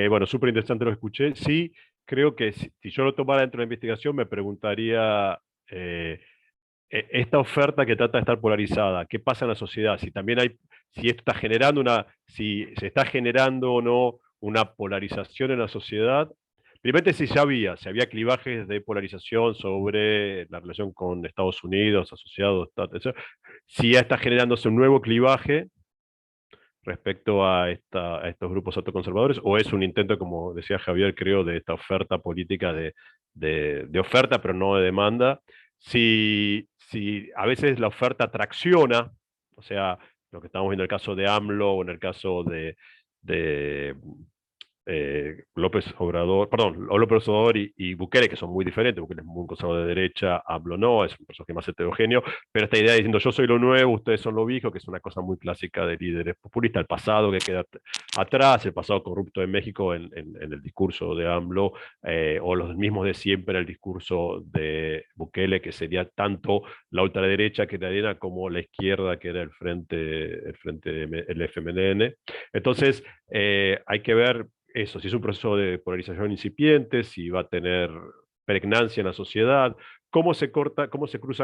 bueno, súper interesante lo que escuché. Sí, creo que si yo lo tomara dentro de la investigación, me preguntaría esta oferta que trata de estar polarizada, ¿qué pasa en la sociedad? Si también si esto está generando si se está generando o no una polarización en la sociedad. Primero, si había clivajes de polarización sobre la relación con Estados Unidos, asociados, si ya está generándose un nuevo clivaje respecto a estos grupos autoconservadores, o es un intento, como decía Javier, creo, de esta oferta política de oferta, pero no de demanda. Si a veces la oferta tracciona, o sea, lo que estamos viendo en el caso de AMLO o en el caso de López Obrador, perdón, López Obrador y Bukele, que son muy diferentes. Bukele es muy conservador de derecha, AMLO no, es un personaje más heterogéneo, pero esta idea diciendo yo soy lo nuevo, ustedes son lo viejo, que es una cosa muy clásica de líderes populistas, el pasado que queda atrás, el pasado corrupto de México en el discurso de AMLO, o los mismos de siempre en el discurso de Bukele, que sería tanto la ultraderecha que era como la izquierda, que era el FMLN. Entonces, hay que ver eso, si es un proceso de polarización incipiente, si va a tener pregnancia en la sociedad, cómo se cruza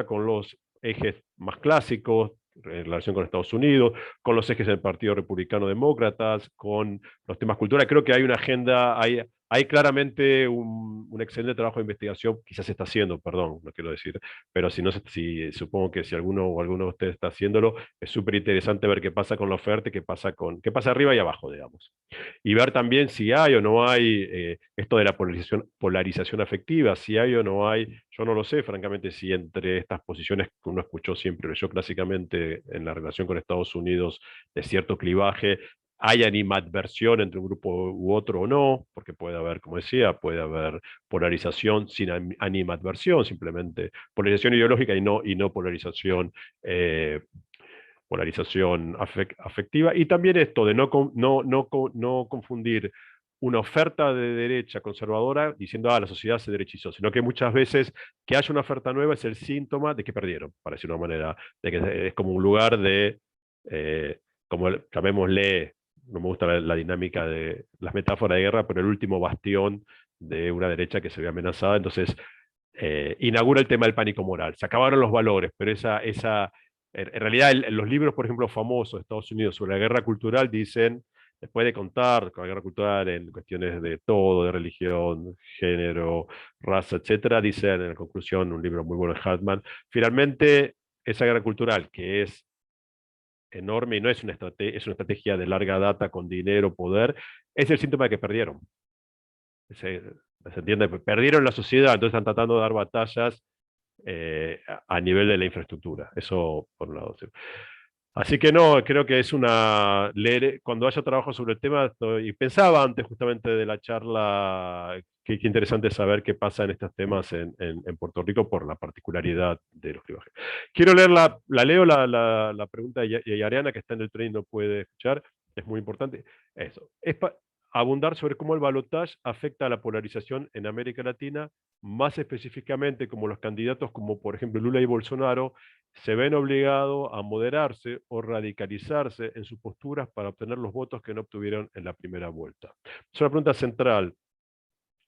con los ejes más clásicos en relación con Estados Unidos, con los ejes del Partido Republicano Demócratas, con los temas culturales. Creo que hay una agenda, hay claramente un excelente trabajo de investigación, quizás se está haciendo, perdón, no quiero decir, pero supongo que si alguno o alguno de ustedes está haciéndolo, es súper interesante ver qué pasa con la oferta y qué pasa arriba y abajo, digamos. Y ver también si hay o no hay esto de la polarización afectiva, si hay o no hay, yo no lo sé, francamente, si entre estas posiciones que uno escuchó siempre, leyó clásicamente en la relación con Estados Unidos, de cierto clivaje, hay animadversión entre un grupo u otro o no, porque puede haber, como decía, puede haber polarización sin animadversión, simplemente polarización ideológica y no polarización afectiva, y también esto de no confundir una oferta de derecha conservadora diciendo, la sociedad se derechizó, sino que muchas veces que haya una oferta nueva es el síntoma de que perdieron, para decir de una manera, de que es como un lugar como llamémosle, no me gusta la dinámica de las metáforas de guerra, pero el último bastión de una derecha que se ve amenazada. Entonces, inaugura el tema del pánico moral. Se acabaron los valores, pero en realidad los libros, por ejemplo, famosos de Estados Unidos sobre la guerra cultural dicen, después de contar con la guerra cultural en cuestiones de todo, de religión, género, raza, etcétera, dicen en la conclusión, un libro muy bueno de Hartman, finalmente esa guerra cultural, que es enorme y no es una estrategia de larga data con dinero, poder, es el síntoma de que perdieron. ¿Se entiende? Perdieron la sociedad, entonces están tratando de dar batallas a nivel de la infraestructura. Eso por un lado. Sí. Así que no, creo que es cuando haya trabajo sobre el tema, y pensaba antes justamente de la charla, qué interesante saber qué pasa en estos temas en Puerto Rico por la particularidad de los clivajes. Quiero leo la pregunta de Ariana, que está en el tren y no puede escuchar, es muy importante. Eso, abundar sobre cómo el balotaje afecta a la polarización en América Latina, más específicamente como los candidatos como por ejemplo Lula y Bolsonaro se ven obligados a moderarse o radicalizarse en sus posturas para obtener los votos que no obtuvieron en la primera vuelta. Es una pregunta central,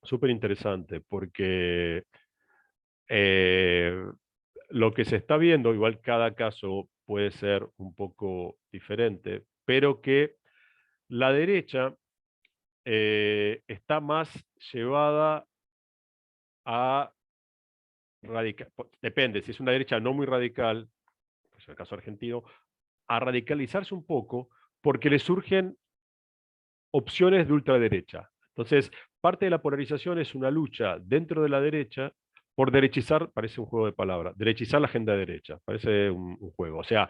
súper interesante, porque lo que se está viendo, igual cada caso puede ser un poco diferente, pero que la derecha está más llevada a radical, depende, si es una derecha no muy radical, que es el caso argentino, a radicalizarse un poco porque le surgen opciones de ultraderecha. Entonces, parte de la polarización es una lucha dentro de la derecha por derechizar, parece un juego de palabras, derechizar la agenda derecha, parece un juego. O sea,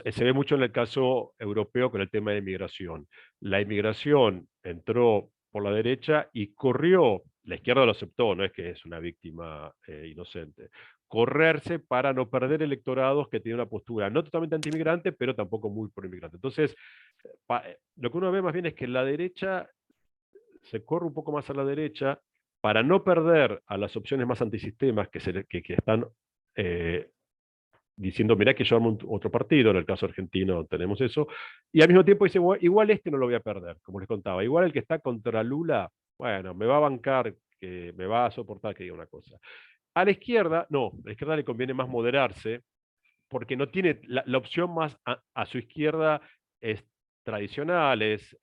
se ve mucho en el caso europeo con el tema de inmigración. La inmigración entró por la derecha y corrió, la izquierda lo aceptó, no es que es una víctima inocente, correrse para no perder electorados que tienen una postura no totalmente anti-inmigrante, pero tampoco muy pro-inmigrante. Entonces, lo que uno ve más bien es que la derecha se corre un poco más a la derecha para no perder a las opciones más antisistemas que están diciendo, mirá que yo armo otro partido, en el caso argentino tenemos eso, y al mismo tiempo dice, igual este no lo voy a perder, como les contaba, igual el que está contra Lula, bueno, me va a bancar, que me va a soportar que diga una cosa. A la izquierda, no, a la izquierda le conviene más moderarse, porque no tiene la opción más a su izquierda es tradicional, es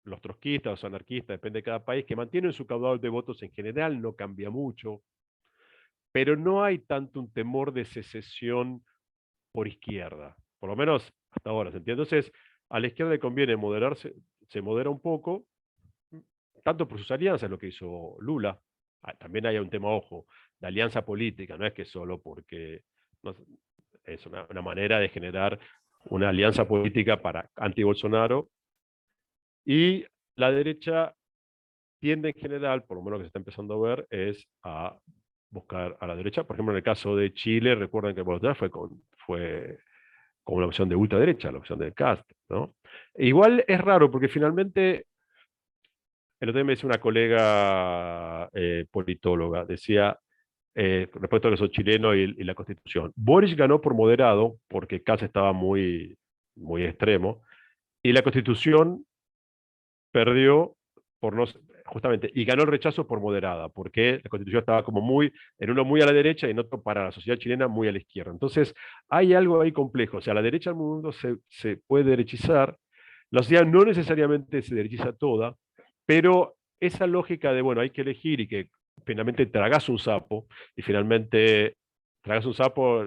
los trotskistas o anarquistas, depende de cada país, que mantienen su caudal de votos en general, no cambia mucho, pero no hay tanto un temor de secesión por izquierda, por lo menos hasta ahora, ¿se entiende? Entonces, a la izquierda le conviene moderarse, se modera un poco, tanto por sus alianzas, lo que hizo Lula. También hay un tema, ojo, de alianza política, no es que solo porque no, es una manera de generar una alianza política para anti-Bolsonaro, y la derecha tiende en general, por lo menos lo que se está empezando a ver, es a buscar a la derecha. Por ejemplo, en el caso de Chile, recuerden que Bolsonaro fue con la opción de ultraderecha, la opción del Cast, ¿no? E igual es raro, porque finalmente, el otro día me decía una colega politóloga, decía, respecto a los chilenos y la Constitución, Boris ganó por moderado, porque Kast estaba muy, muy extremo, y la Constitución perdió por no, justamente, y ganó el rechazo por moderada, porque la Constitución estaba como muy, en uno muy a la derecha y en otro para la sociedad chilena muy a la izquierda. Entonces, hay algo ahí complejo, o sea, la derecha del mundo se puede derechizar, la sociedad no necesariamente se derechiza toda, pero esa lógica de, bueno, hay que elegir y que finalmente tragas un sapo, y finalmente tragas un sapo, o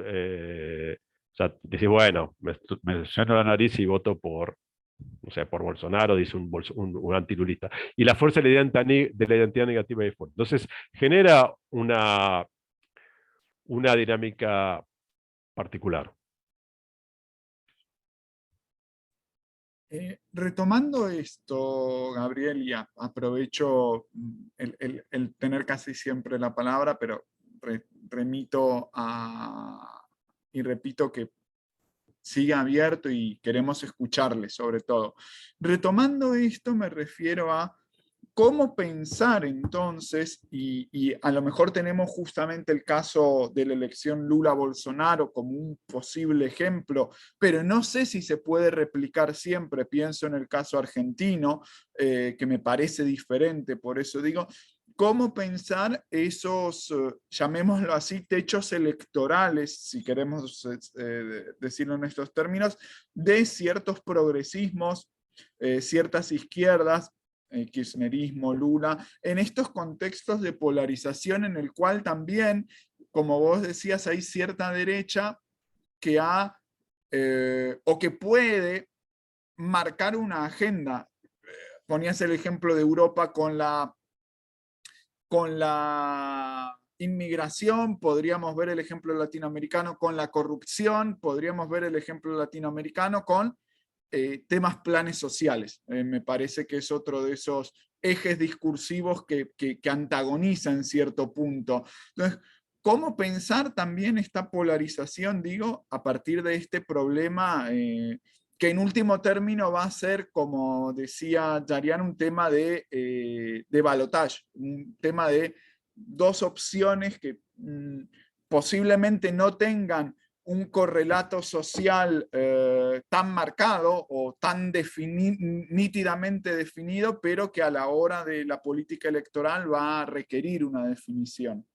sea, decís, bueno, me lleno la nariz y voto por, o sea, por Bolsonaro, dice un antilulista. Y la fuerza de la identidad negativa es fuerte. Entonces, genera una dinámica particular. Retomando esto, Gabriel, y aprovecho el tener casi siempre la palabra, pero remito y repito que sigue abierto y queremos escucharle sobre todo. Retomando esto, me refiero a cómo pensar entonces, y a lo mejor tenemos justamente el caso de la elección Lula-Bolsonaro como un posible ejemplo, pero no sé si se puede replicar siempre. Pienso en el caso argentino, que me parece diferente, por eso digo, cómo pensar esos, llamémoslo así, techos electorales, si queremos decirlo en estos términos, de ciertos progresismos, ciertas izquierdas, kirchnerismo, Lula, en estos contextos de polarización en el cual también, como vos decías, hay cierta derecha que ha o que puede marcar una agenda. Ponías el ejemplo de Europa con la inmigración, podríamos ver el ejemplo latinoamericano con la corrupción, podríamos ver el ejemplo latinoamericano con temas planes sociales. Me parece que es otro de esos ejes discursivos que antagoniza en cierto punto. Entonces, ¿cómo pensar también esta polarización, digo, a partir de este problema que en último término va a ser, como decía Yarian, un tema de balotaje, un tema de dos opciones que posiblemente no tengan un correlato social tan marcado o tan nítidamente definido, pero que a la hora de la política electoral va a requerir una definición.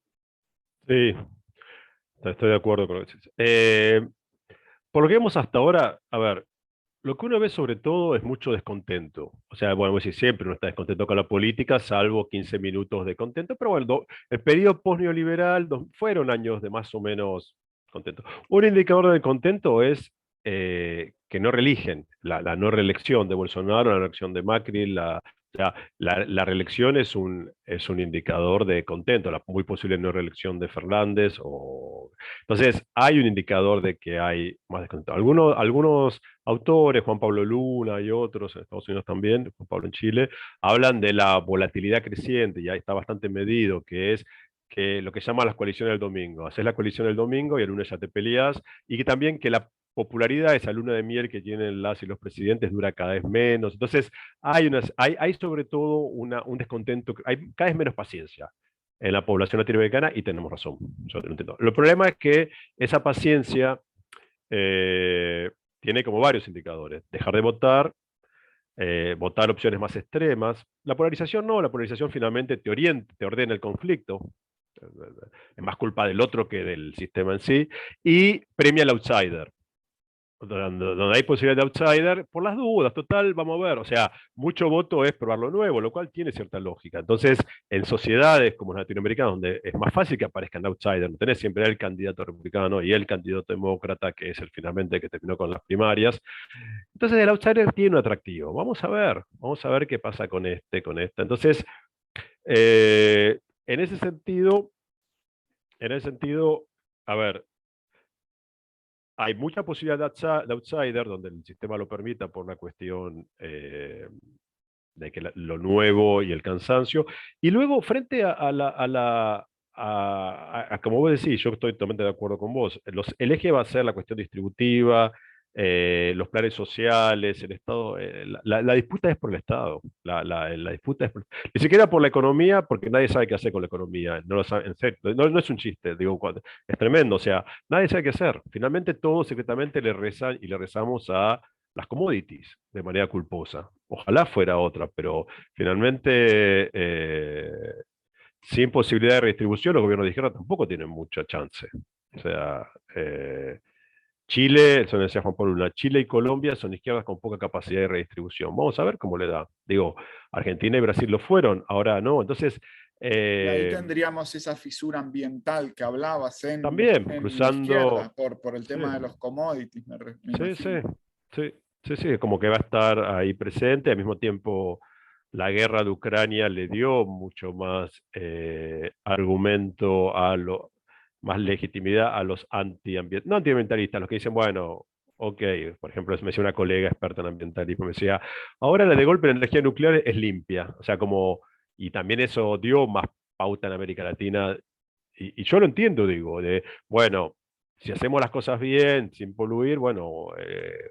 Sí, estoy de acuerdo con lo que dices. Por lo que vemos hasta ahora, a ver, lo que uno ve sobre todo es mucho descontento. O sea, bueno, si siempre uno está descontento con la política, salvo 15 minutos de contento, pero bueno, el periodo post-neoliberal fueron años de más o menos contento. Un indicador de contento es que no reeligen, la no reelección de Bolsonaro, la reelección de Macri, la reelección es un indicador de contento, la muy posible no reelección de Fernández. Entonces, hay un indicador de que hay más descontento. Algunos autores, Juan Pablo Luna y otros en Estados Unidos también, Juan Pablo en Chile, hablan de la volatilidad creciente, y ahí está bastante medido, que es que lo que llaman las coaliciones del domingo. Haces la coalición el domingo y el lunes ya te peleas, y que también que la popularidad, esa luna de miel que tienen las y los presidentes, dura cada vez menos. Entonces, hay sobre todo un descontento, hay cada vez menos paciencia. en la población latinoamericana y tenemos razón. Yo lo entiendo. El problema es que esa paciencia tiene como varios indicadores. Dejar de votar, votar opciones más extremas. La polarización no, la polarización finalmente te orienta, te ordena el conflicto. Es más culpa del otro que del sistema en sí. Y premia al outsider. Donde hay posibilidad de outsider, por las dudas, total, vamos a ver. O sea, mucho voto es probar lo nuevo, lo cual tiene cierta lógica. Entonces, en sociedades como las latinoamericanas, donde es más fácil que aparezcan outsiders, no tenés siempre el candidato republicano y el candidato demócrata, que es el finalmente que terminó con las primarias. Entonces, el outsider tiene un atractivo. Vamos a ver qué pasa con con esta. Entonces, eh, en ese sentido, a ver, hay mucha posibilidad de outsider donde el sistema lo permita por una cuestión de que lo nuevo y el cansancio. Y luego, frente como vos decís, yo estoy totalmente de acuerdo con vos, el eje va a ser la cuestión distributiva, los planes sociales, el Estado, la disputa es por el Estado, la disputa es ni siquiera por la economía, porque nadie sabe qué hacer con la economía, no lo sabe, en serio, no es un chiste, digo, es tremendo, o sea, nadie sabe qué hacer, finalmente todos secretamente le rezan y le rezamos a las commodities de manera culposa. Ojalá fuera otra, pero finalmente sin posibilidad de redistribución los gobiernos de izquierda tampoco tienen mucha chance. O sea, Chile, eso decía Juan Pablo Luna, Chile y Colombia son izquierdas con poca capacidad de redistribución. Vamos a ver cómo le da. Digo, Argentina y Brasil lo fueron, ahora no. Entonces... y ahí tendríamos esa fisura ambiental que hablabas también, en cruzando... izquierda, por el tema de los commodities, me imagino. Sí, como que va a estar ahí presente. Al mismo tiempo, la guerra de Ucrania le dio mucho más argumento más legitimidad a los no antiambientalistas, los que dicen, bueno, ok, por ejemplo, me decía una colega experta en ambientalismo, me decía, ahora la de golpe la energía nuclear es limpia, o sea, y también eso dio más pauta en América Latina, y yo lo entiendo, digo, bueno, si hacemos las cosas bien, sin poluir, bueno,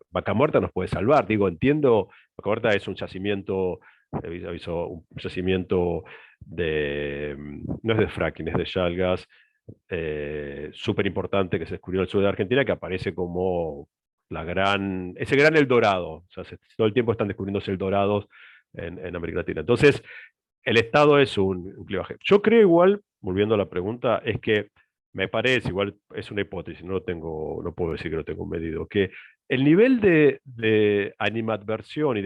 Vaca Muerta nos puede salvar, digo, entiendo, Vaca Muerta es un yacimiento, un yacimiento no es de fracking, es de shale gas, súper importante que se descubrió en el sur de Argentina, que aparece como ese gran Eldorado. O sea, todo el tiempo están descubriéndose Eldorados en América Latina. Entonces, el Estado es un clivaje. Yo creo igual, volviendo a la pregunta, es que me parece, igual es una hipótesis, no puedo decir que lo tengo medido, que el nivel de animadversión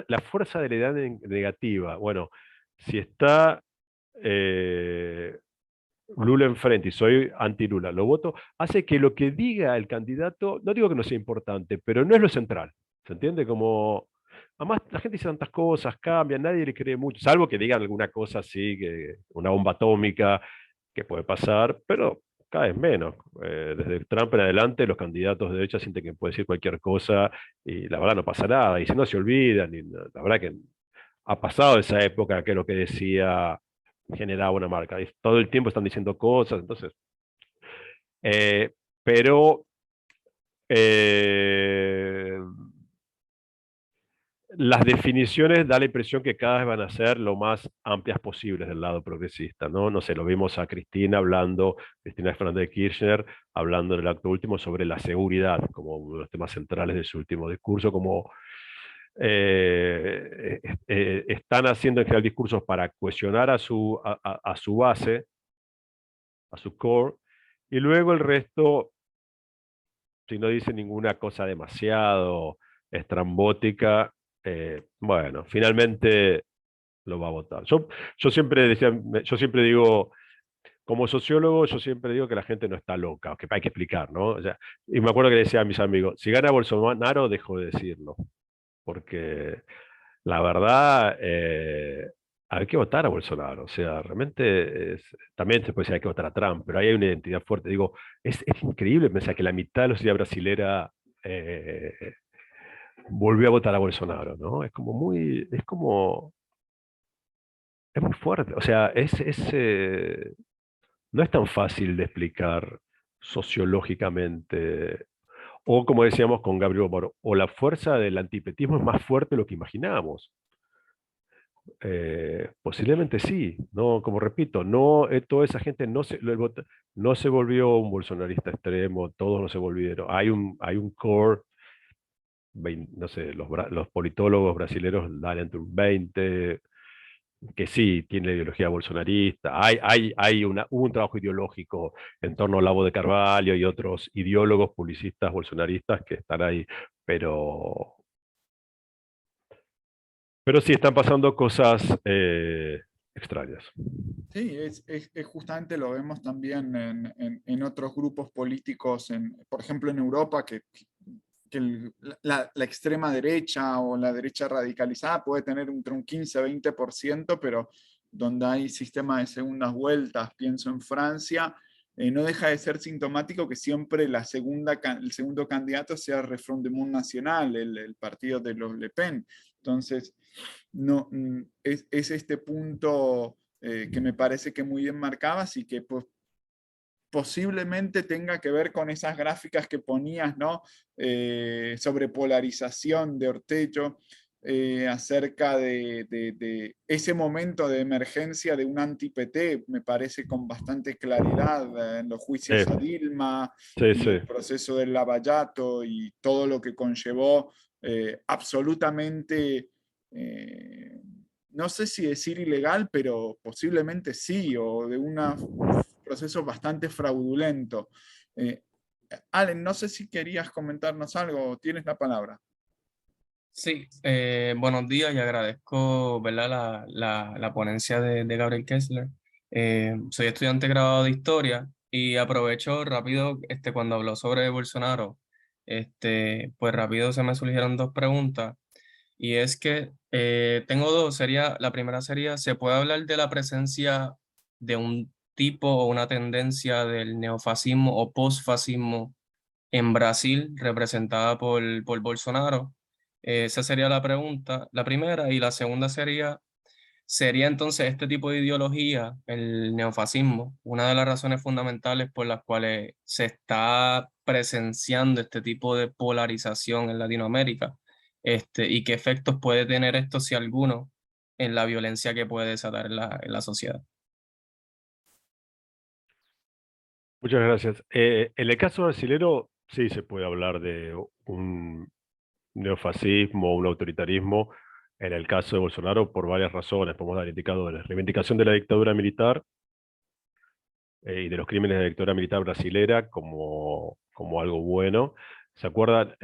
la fuerza de la idea negativa, bueno, si está Lula enfrente y soy anti-Lula, lo voto, hace que lo que diga el candidato, no digo que no sea importante, pero no es lo central. ¿Se entiende? Como, además la gente dice tantas cosas, cambia, nadie le cree mucho, salvo que digan alguna cosa así, que una bomba atómica, que puede pasar, pero cada vez menos. Desde Trump en adelante, los candidatos de derecha sienten que puede decir cualquier cosa y la verdad no pasa nada, y si no se olvidan, y la verdad que ha pasado esa época que lo que decía generaba una marca. Y todo el tiempo están diciendo cosas, entonces. Pero las definiciones da la impresión que cada vez van a ser lo más amplias posibles del lado progresista, ¿no? No sé, lo vimos a Cristina Fernández de Kirchner, hablando en el acto último sobre la seguridad, como uno de los temas centrales de su último discurso, como están haciendo en general discursos para cohesionar a su base, a su core, y luego el resto, si no dice ninguna cosa demasiado estrambótica, bueno, finalmente lo va a votar. Yo siempre digo, como sociólogo, yo siempre digo que la gente no está loca, que hay que explicar, ¿no? O sea, y me acuerdo que decía a mis amigos, si gana Bolsonaro, dejo de decirlo, porque la verdad, hay que votar a Bolsonaro. O sea, realmente también se puede decir hay que votar a Trump, pero ahí hay una identidad fuerte. Digo, es increíble pensar que la mitad de la sociedad brasilera volvió a votar a Bolsonaro, ¿no? Es muy fuerte. O sea, no es tan fácil de explicar sociológicamente. O como decíamos con Gabriel Moro, o la fuerza del antipetismo es más fuerte de lo que imaginamos. Posiblemente sí, no, como repito, no, toda esa gente no se volvió un bolsonarista extremo, todos no se volvieron. Hay un core, no sé, los politólogos brasileños dan entre un 20, que sí tiene la ideología bolsonarista. Hubo un trabajo ideológico en torno a Olavo de Carvalho y otros ideólogos publicistas bolsonaristas que están ahí, pero sí están pasando cosas extrañas. Sí, es justamente lo vemos también en otros grupos políticos, por ejemplo en Europa, que la extrema derecha o la derecha radicalizada puede tener entre un 15-20%, pero donde hay sistema de segundas vueltas, pienso en Francia, no deja de ser sintomático que siempre el segundo candidato sea Rassemblement Nacional, el partido de los Le Pen. Entonces, no, es este punto que me parece que muy bien marcabas y que pues, posiblemente tenga que ver con esas gráficas que ponías, ¿no? Sobre polarización de Ortello, acerca de ese momento de emergencia de un anti-PT, me parece con bastante claridad en los juicios a Dilma Sí, y sí. el proceso del Lavallato y todo lo que conllevó absolutamente, no sé si decir ilegal, pero posiblemente sí, o de un proceso bastante fraudulento. Eh, Allen, no sé si querías comentarnos algo, tienes la palabra. Sí, buenos días y agradezco, ¿verdad? La ponencia de Gabriel Kessler. Soy estudiante graduado de Historia y aprovecho rápido cuando habló sobre Bolsonaro, pues rápido se me surgieron dos preguntas y es que tengo dos. La primera sería, ¿se puede hablar de la presencia de un tipo o una tendencia del neofascismo o posfascismo en Brasil, representada por Bolsonaro? Esa sería la pregunta, la primera, y la segunda sería entonces este tipo de ideología, el neofascismo, una de las razones fundamentales por las cuales se está presenciando este tipo de polarización en Latinoamérica, y qué efectos puede tener esto, si alguno, en la violencia que puede desatar en la sociedad. Muchas gracias. En el caso brasilero, sí se puede hablar de un neofascismo, un autoritarismo. En el caso de Bolsonaro, por varias razones, podemos dar indicadores. Reivindicación de la dictadura militar y de los crímenes de la dictadura militar brasilera como algo bueno. ¿Se acuerdan?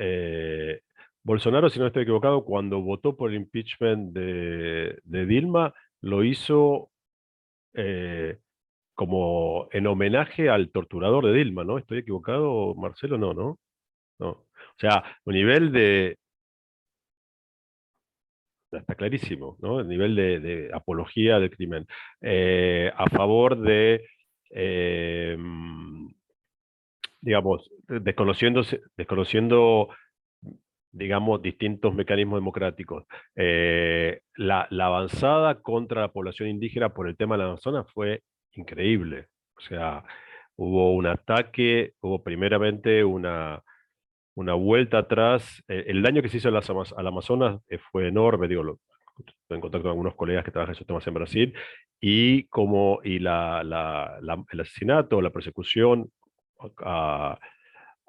Bolsonaro, si no estoy equivocado, cuando votó por el impeachment de Dilma, lo hizo como en homenaje al torturador de Dilma, ¿no? ¿Estoy equivocado, Marcelo? No, ¿no? No. O sea, un nivel de... Está clarísimo, ¿no? El nivel de apología del crimen. A favor de, digamos, desconociendo, digamos, distintos mecanismos democráticos. La avanzada contra la población indígena por el tema de la Amazonas fue increíble. O sea, hubo un ataque, hubo primeramente una vuelta atrás. El daño que se hizo al Amazonas fue enorme, digo, estoy en contacto con algunos colegas que trabajan en esos temas en Brasil, el asesinato, la persecución a,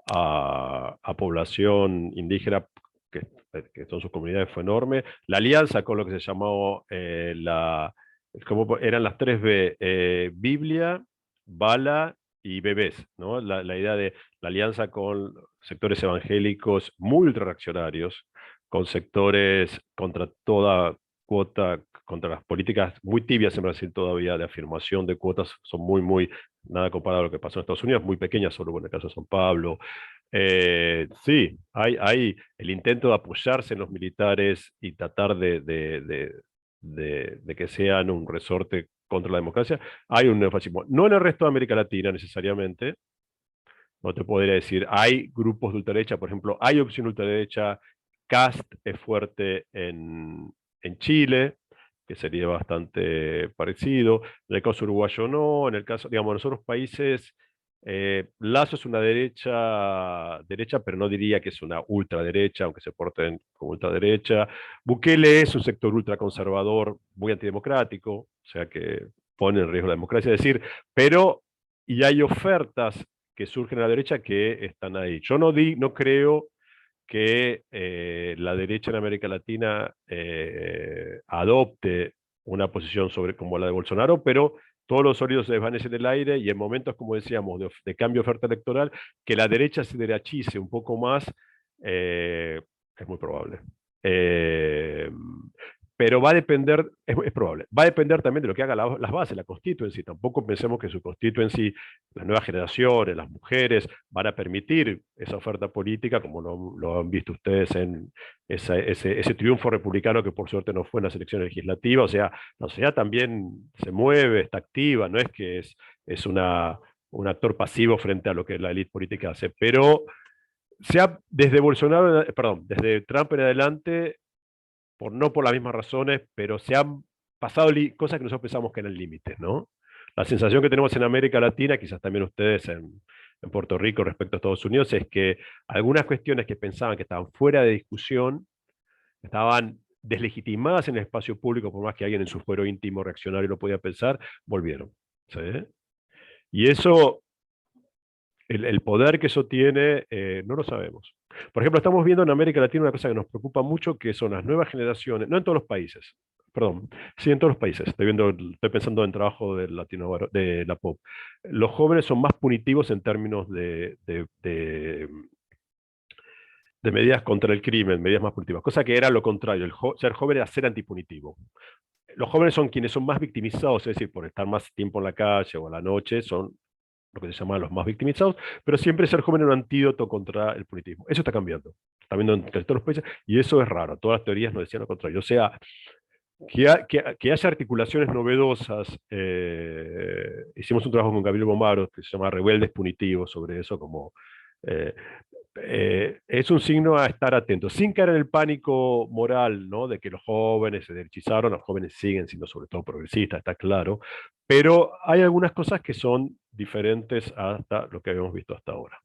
a población indígena, que, que son sus comunidades, fue enorme. La alianza con lo que se llamó como eran las 3B, Biblia, bala y bebés, ¿no? La idea de la alianza con sectores evangélicos muy ultrarreaccionarios, con sectores contra toda cuota, contra las políticas muy tibias en Brasil todavía de afirmación de cuotas, son muy, nada comparado a lo que pasó en Estados Unidos, muy pequeñas, solo en el caso de São Paulo. Sí, hay el intento de apoyarse en los militares y tratar de que sean un resorte contra la democracia. Hay un neofascismo, no en el resto de América Latina necesariamente, no te podría decir, hay grupos de ultraderecha, por ejemplo, hay opción ultraderecha, Cast es fuerte en Chile, que sería bastante parecido, en el caso uruguayo no, en el caso, digamos, en los otros países Lasso es una derecha, pero no diría que es una ultraderecha, aunque se porten como ultraderecha. Bukele es un sector ultraconservador, muy antidemocrático, o sea que pone en riesgo la democracia, es decir, pero y hay ofertas que surgen a la derecha que están ahí. Yo no creo que la derecha en América Latina adopte una posición como la de Bolsonaro, pero todos los sólidos se desvanecen en el aire y en momentos, como decíamos, de cambio de oferta electoral, que la derecha se derechice un poco más, eh, es muy probable. Eh, pero va a depender, es probable, va a depender también de lo que hagan las bases, la constituency. Tampoco pensemos que su constituency, las nuevas generaciones, las mujeres, van a permitir esa oferta política, como lo han visto ustedes en ese triunfo republicano que por suerte no fue en las elecciones legislativas. O sea, la sociedad también se mueve, está activa, no es que es un actor pasivo frente a lo que la élite política hace, pero desde Bolsonaro, perdón, desde Trump en adelante, no por las mismas razones, pero se han pasado cosas que nosotros pensamos que eran límites, ¿no? La sensación que tenemos en América Latina, quizás también ustedes en Puerto Rico respecto a Estados Unidos, es que algunas cuestiones que pensaban que estaban fuera de discusión, estaban deslegitimadas en el espacio público, por más que alguien en su fuero íntimo reaccionario lo podía pensar, volvieron. ¿Sí? Y eso, el poder que eso tiene, no lo sabemos. Por ejemplo, estamos viendo en América Latina una cosa que nos preocupa mucho, que son las nuevas generaciones, no en todos los países, perdón, sí en todos los países, estoy pensando en trabajo de la POP. Los jóvenes son más punitivos en términos de medidas contra el crimen, medidas más punitivas, cosa que era lo contrario, ser joven era ser antipunitivo. Los jóvenes son quienes son más victimizados, es decir, por estar más tiempo en la calle o a la noche, son lo que se llama los más victimizados, pero siempre ser joven es un antídoto contra el punitivismo. Eso está cambiando en casi todos los países, y eso es raro. Todas las teorías nos decían lo contrario. O sea, que haya articulaciones novedosas. Hicimos un trabajo con Gabriel Bomaro que se llama Rebeldes Punitivos sobre eso, como eh, es un signo a estar atentos, sin caer en el pánico moral, ¿no? De que los jóvenes se derechizaron, los jóvenes siguen siendo sobre todo progresistas, está claro, pero hay algunas cosas que son diferentes hasta lo que habíamos visto hasta ahora.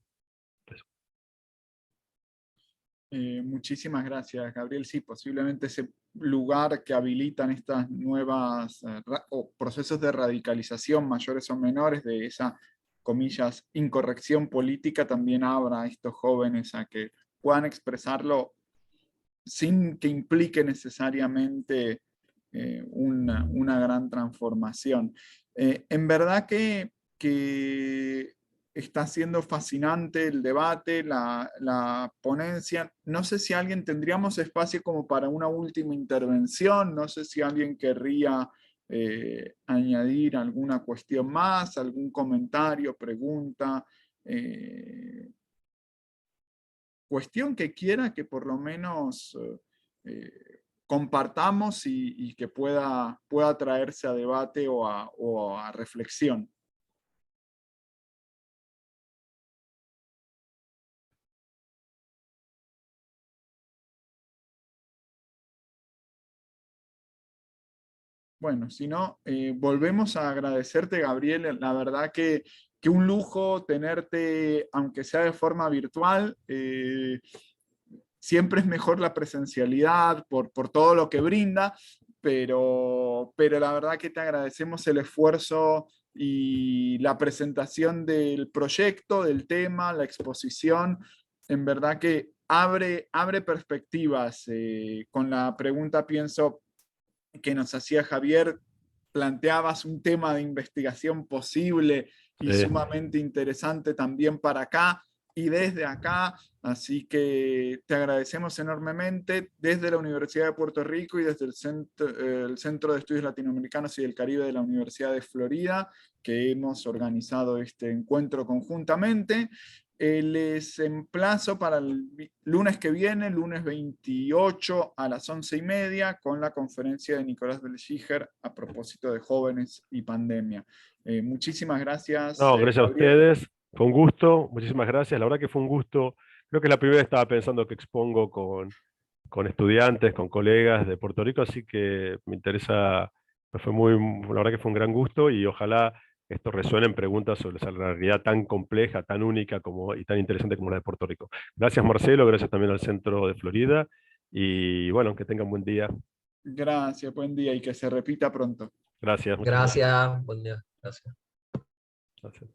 Muchísimas gracias, Gabriel. Sí, posiblemente ese lugar que habilitan estas nuevas o procesos de radicalización mayores o menores de esa, comillas, incorrección política también abra a estos jóvenes a que puedan expresarlo sin que implique necesariamente una gran transformación. En verdad que está siendo fascinante el debate, la ponencia. No sé si tendríamos espacio como para una última intervención, no sé si alguien querría añadir alguna cuestión más, algún comentario, pregunta, cuestión que quiera que por lo menos compartamos y que pueda traerse a debate o a reflexión. Bueno, si no, volvemos a agradecerte, Gabriel. La verdad que un lujo tenerte, aunque sea de forma virtual. Siempre es mejor la presencialidad por todo lo que brinda, pero la verdad que te agradecemos el esfuerzo y la presentación del proyecto, del tema, la exposición. En verdad que abre perspectivas. Con la pregunta, pienso, que nos hacía Javier, planteabas un tema de investigación posible y sumamente interesante también para acá y desde acá, así que te agradecemos enormemente desde la Universidad de Puerto Rico y desde el Centro de Estudios Latinoamericanos y del Caribe de la Universidad de Florida, que hemos organizado este encuentro conjuntamente. Les emplazo para el lunes que viene, lunes 28 a las 11:30, con la conferencia de Nicolás Belschíger a propósito de jóvenes y pandemia. Muchísimas gracias. No, gracias a Gabriel. ustedes. Fue un gusto, muchísimas gracias. La verdad que fue un gusto. Creo que es la primera vez estaba pensando que expongo con estudiantes, con colegas de Puerto Rico, así que me interesa, la verdad que fue un gran gusto y ojalá esto resuena en preguntas sobre esa realidad tan compleja, tan única y tan interesante como la de Puerto Rico. Gracias Marcelo, gracias también al Centro de Florida, y bueno, que tengan buen día. Gracias, buen día y que se repita pronto. Gracias, muchas gracias. Gracias, buen día. Gracias. Gracias.